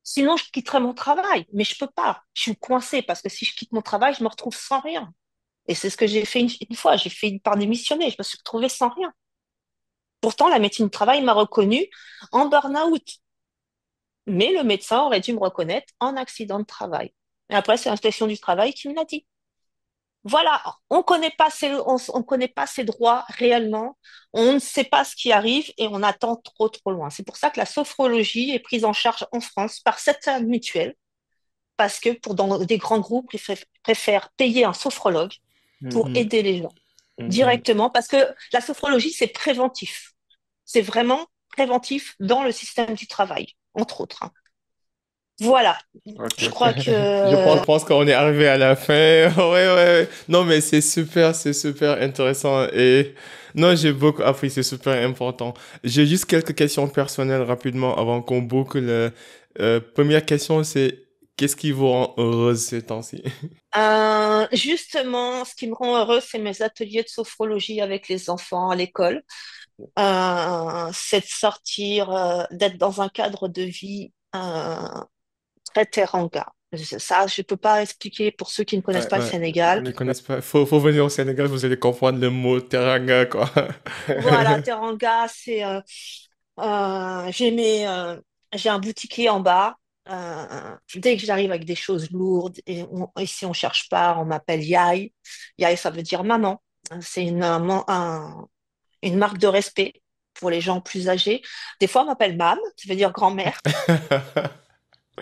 Sinon je quitterais mon travail, mais je peux pas. Je suis coincée parce que si je quitte mon travail, je me retrouve sans rien. Et c'est ce que j'ai fait une fois. J'ai fait par démissionner. Je me suis retrouvée sans rien. Pourtant la médecine du travail m'a reconnue en burn-out, mais le médecin aurait dû me reconnaître en accident de travail. Et après c'est l'inspection du travail qui me l'a dit. Voilà, on connaît pas ses droits réellement, on ne sait pas ce qui arrive et on attend trop loin. C'est pour ça que la sophrologie est prise en charge en France par certaines mutuelles, parce que dans des grands groupes, préfèrent payer un sophrologue pour Mhm. aider les gens Mhm. directement, parce que la sophrologie, c'est préventif. C'est vraiment préventif dans le système du travail, entre autres, hein. Voilà, Ok, je ok. crois Je que pense qu'on est arrivé à la fin. Ouais, ouais, ouais. Non, mais c'est super intéressant. Et non, j'ai beaucoup appris, c'est super important. J'ai juste quelques questions personnelles rapidement avant qu'on boucle. Première question, c'est qu'est-ce qui vous rend heureuse ces temps-ci? Justement, ce qui me rend heureuse, c'est mes ateliers de sophrologie avec les enfants à l'école. C'est de sortir, d'être dans un cadre de vie très teranga. Ça, je peux pas expliquer pour ceux qui ne connaissent Ouais, pas le ouais. Sénégal. Ne connaissent pas. Faut venir au Sénégal, vous allez comprendre le mot teranga, quoi. Voilà, teranga, j'ai un boutiquier en bas. Dès que j'arrive avec des choses lourdes, ici on cherche pas, on m'appelle Yaï. Yaï, ça veut dire maman. C'est une marque de respect pour les gens plus âgés. Des fois, on m'appelle Mam, ça veut dire grand-mère.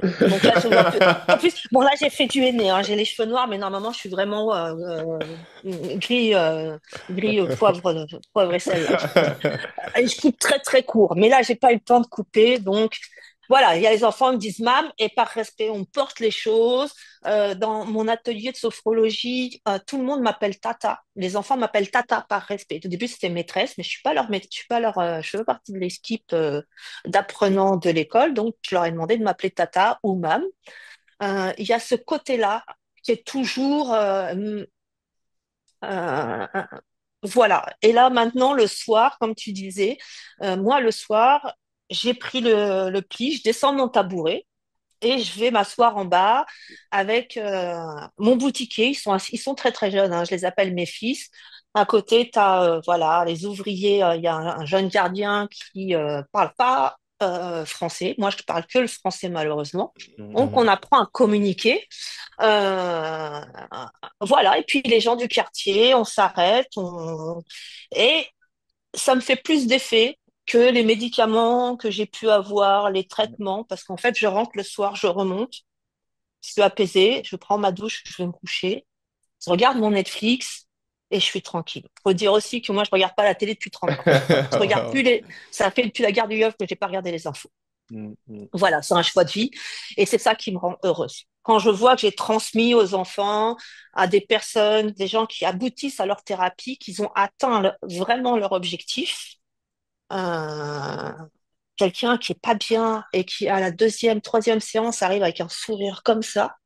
Donc là, je vois plus. En plus, bon, là, j'ai fait du henné, hein. J'ai les cheveux noirs, mais normalement, je suis vraiment gris, gris poivre et sel, là. Et je coupe très court. Mais là, j'ai pas eu le temps de couper. Donc, voilà, il y a les enfants qui me disent mam, et par respect, on porte les choses. Dans mon atelier de sophrologie, tout le monde m'appelle tata. Les enfants m'appellent tata par respect. Au début, c'était maîtresse, mais je suis pas je fais partie de l'équipe d'apprenants de l'école. Donc, je leur ai demandé de m'appeler tata ou mam. Il y a ce côté-là qui est toujours, euh, voilà. Et là, maintenant, le soir, comme tu disais, moi, le soir, j'ai pris le pli, je descends de mon tabouret et je vais m'asseoir en bas avec mon boutiquier. Ils sont très jeunes, hein, je les appelle mes fils. À côté, tu as voilà, les ouvriers. Il y a un jeune gardien qui parle pas français. Moi, je parle que le français, malheureusement. Donc, Mhm. on apprend à communiquer. Euh, voilà, et puis les gens du quartier, on s'arrête, et ça me fait plus d'effet que les médicaments que j'ai pu avoir, les traitements, parce qu'en fait, je rentre le soir, je remonte, je suis apaisée, je prends ma douche, je vais me coucher, je regarde mon Netflix et je suis tranquille. Faut dire aussi que moi, je regarde pas la télé depuis 30 ans. Je regarde plus ça fait depuis la guerre du Golfe que j'ai pas regardé les infos. Mhm. Voilà, c'est un choix de vie et c'est ça qui me rend heureuse. quand je vois que j'ai transmis aux enfants, à des personnes, des gens qui aboutissent à leur thérapie, qu'ils ont atteint vraiment leur objectif, euh, quelqu'un qui est pas bien et qui à la deuxième, troisième séance arrive avec un sourire comme ça,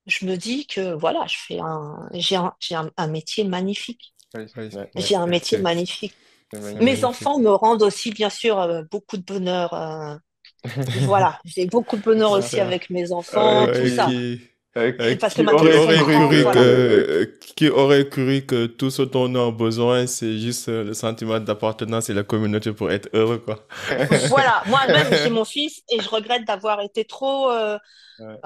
je me dis que voilà, j'ai un métier magnifique. Oui, Oui, ouais, J'ai un métier c'est magnifique. c'est c'est Mes magnifique. magnifique. enfants me rendent aussi, bien sûr, beaucoup de bonheur. Voilà, j'ai beaucoup de bonheur aussi Super. avec mes enfants, tout Qui, ça. Et parce que qui maintenant Qui ils aurait sont aurait cru grands, cru que... voilà. qui aurait cru que tout ce dont on a besoin, c'est juste le sentiment d'appartenance et la communauté pour être heureux, quoi. Voilà, moi-même j'ai mon fils et je regrette d'avoir été Ouais.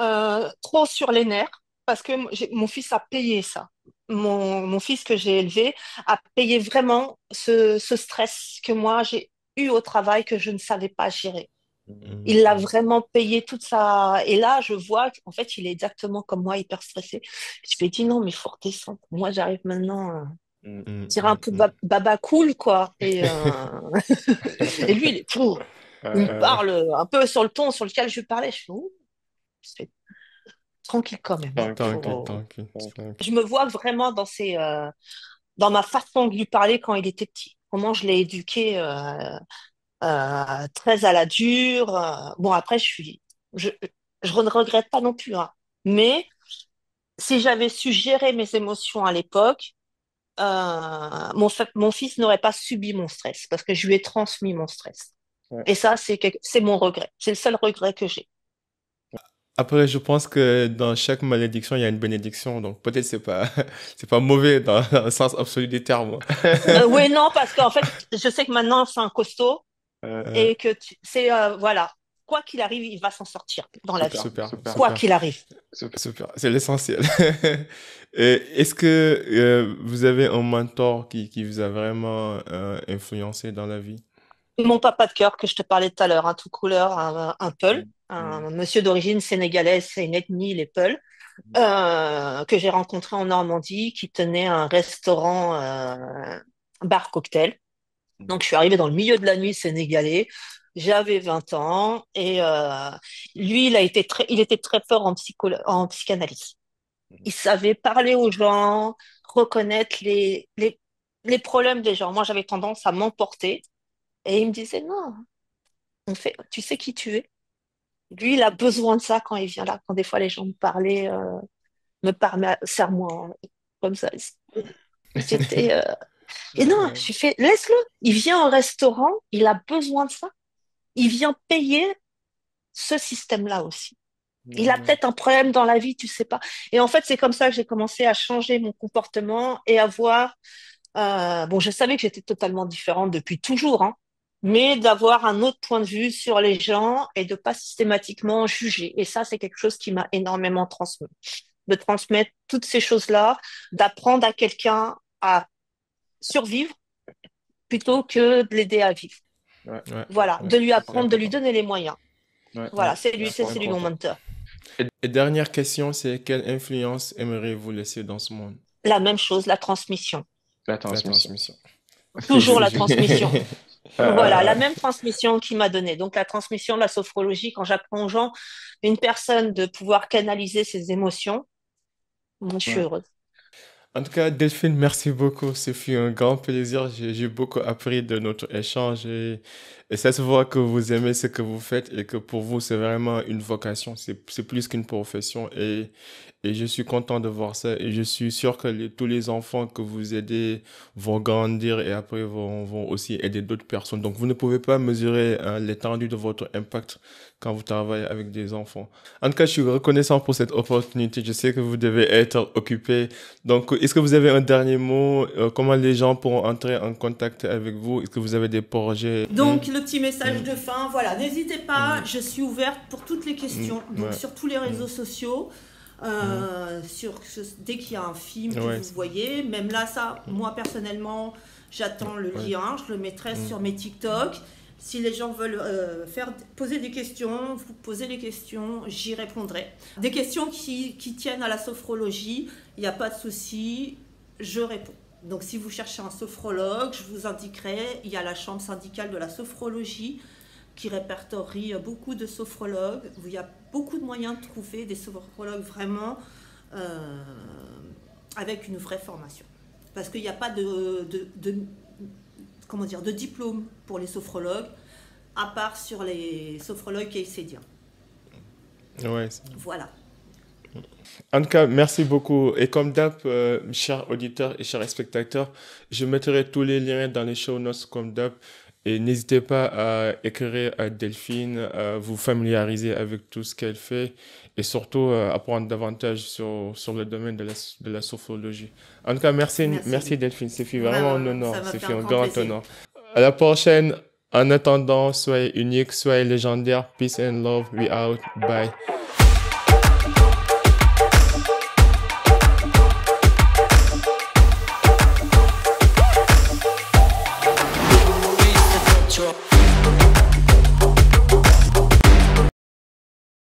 trop sur les nerfs parce que mon fils a payé ça. Mon fils que j'ai élevé a payé vraiment ce stress que moi j'ai eu au travail que je ne savais pas gérer. Mhm. Il l'a vraiment payé toute sa... Et là, je vois qu'en fait, il est exactement comme moi, hyper stressé. Je lui ai dit, non, mais il faut redescendre. Moi, j'arrive maintenant à Mm. tirer un Mhm. peu Mhm. baba cool, quoi. Et lui, il me Euh, parle un peu sur le ton sur lequel je lui parlais. Je fais, ouh, c'est tranquille quand même, hein. tranquille, Tranquille, Faut... tranquille, tranquille. Je tranquille. me vois vraiment dans ma façon de lui parler quand il était petit. Comment je l'ai éduqué très à la dure. Bon, après, je ne regrette pas non plus, hein. Mais si j'avais su gérer mes émotions à l'époque, mon fils n'aurait pas subi mon stress parce que je lui ai transmis mon stress. Ouais. Et ça, c'est mon regret. C'est le seul regret que j'ai. Après, je pense que dans chaque malédiction, il y a une bénédiction. Donc, peut-être c'est pas mauvais dans le sens absolu du terme. Oui, non, parce qu'en fait, je sais que maintenant, c'est un costaud Euh, et que voilà, quoi qu'il arrive, il va s'en sortir dans la vie. super, Super, super, Quoi super, qu'il arrive. super. super. C'est l'essentiel. Et est-ce que vous avez un mentor qui vous a vraiment influencé dans la vie? Mon papa de cœur que je te parlais tout à l'heure, un tout couleur, un Peul, Mm. Mm. un monsieur d'origine sénégalaise, c'est une ethnie, les Peuls, que j'ai rencontré en Normandie, qui tenait un restaurant bar cocktail. Mm. Donc je suis arrivée dans le milieu de la nuit sénégalais, j'avais 20 ans et lui, il était très fort en psychanalyse. Il savait parler aux gens, reconnaître les problèmes des gens. Moi, j'avais tendance à m'emporter et il me disait non. Tu sais qui tu es? Lui, il a besoin de ça quand il vient là. Quand des fois les gens me parlaient, serre-moi, comme ça. C'était. Et non, Euh, j'ai fait, laisse-le. Il vient au restaurant, il a besoin de ça. Il vient payer ce système-là aussi. Il a mm. peut-être un problème dans la vie, tu sais pas. Et en fait, c'est comme ça que j'ai commencé à changer mon comportement et à voir. Bon, je savais que j'étais totalement différente depuis toujours, hein, mais d'avoir un autre point de vue sur les gens et de pas systématiquement juger. Et ça, c'est quelque chose qui m'a énormément transmis. De transmettre toutes ces choses-là, d'apprendre à quelqu'un à survivre plutôt que de l'aider à vivre. Ouais, Ouais, ouais, Voilà, ouais. de lui C'est apprendre, de lui important. donner les moyens. Ouais, Voilà, ouais, c'est c'est lui mon important. mentor. et dernière question, c'est quelle influence aimeriez-vous laisser dans ce monde? La même chose, la transmission. La La transmission. transmission. C'est Toujours la joli. transmission. Voilà, Euh, la même transmission qu'il m'a donnée. Donc, la transmission de la sophrologie, quand j'apprends aux gens, une personne de pouvoir canaliser ses émotions, moi, je suis ouais. heureuse. En tout cas, Delphine, merci beaucoup. Ce fut un grand plaisir. J'ai beaucoup appris de notre échange et ça se voit que vous aimez ce que vous faites et que pour vous, c'est vraiment une vocation. C'est plus qu'une profession et je suis content de voir ça et je suis sûr que tous les enfants que vous aidez vont grandir et après vont aussi aider d'autres personnes. Donc, vous ne pouvez pas mesurer l'étendue de votre impact quand vous travaillez avec des enfants. En tout cas, je suis reconnaissant pour cette opportunité. Je sais que vous devez être occupé. Donc, est-ce que vous avez un dernier mot? Comment les gens pourront entrer en contact avec vous? Est-ce que vous avez des projets? Donc, le petit message de fin, voilà, n'hésitez pas, je suis ouverte pour toutes les questions. Donc, Ouais. sur tous les réseaux sociaux, dès qu'il y a un film que Ouais. vous voyez, même là, ça, moi personnellement, j'attends le Ouais. lien, je le mettrai sur mes TikTok. Si les gens veulent poser des questions, vous posez des questions, j'y répondrai. Des questions qui tiennent à la sophrologie, il n'y a pas de souci, je réponds. Donc si vous cherchez un sophrologue, je vous indiquerai, il y a la chambre syndicale de la sophrologie qui répertorie beaucoup de sophrologues, où il y a beaucoup de moyens de trouver des sophrologues vraiment avec une vraie formation. Parce qu'il n'y a pas de diplôme pour les sophrologues, à part sur les sophrologues kaycédiens. Ouais. Voilà. En tout cas, merci beaucoup. Et comme d'hab, chers auditeurs et chers spectateurs, je mettrai tous les liens dans les show notes comme d'hab. Et n'hésitez pas à écrire à Delphine, à vous familiariser avec tout ce qu'elle fait et surtout à apprendre davantage sur le domaine de la sophrologie. En tout cas, merci Delphine. C'est vraiment un honneur. C'est un grand honneur. À la prochaine. En attendant, soyez unique, soyez légendaire. Peace and love. We out. Bye.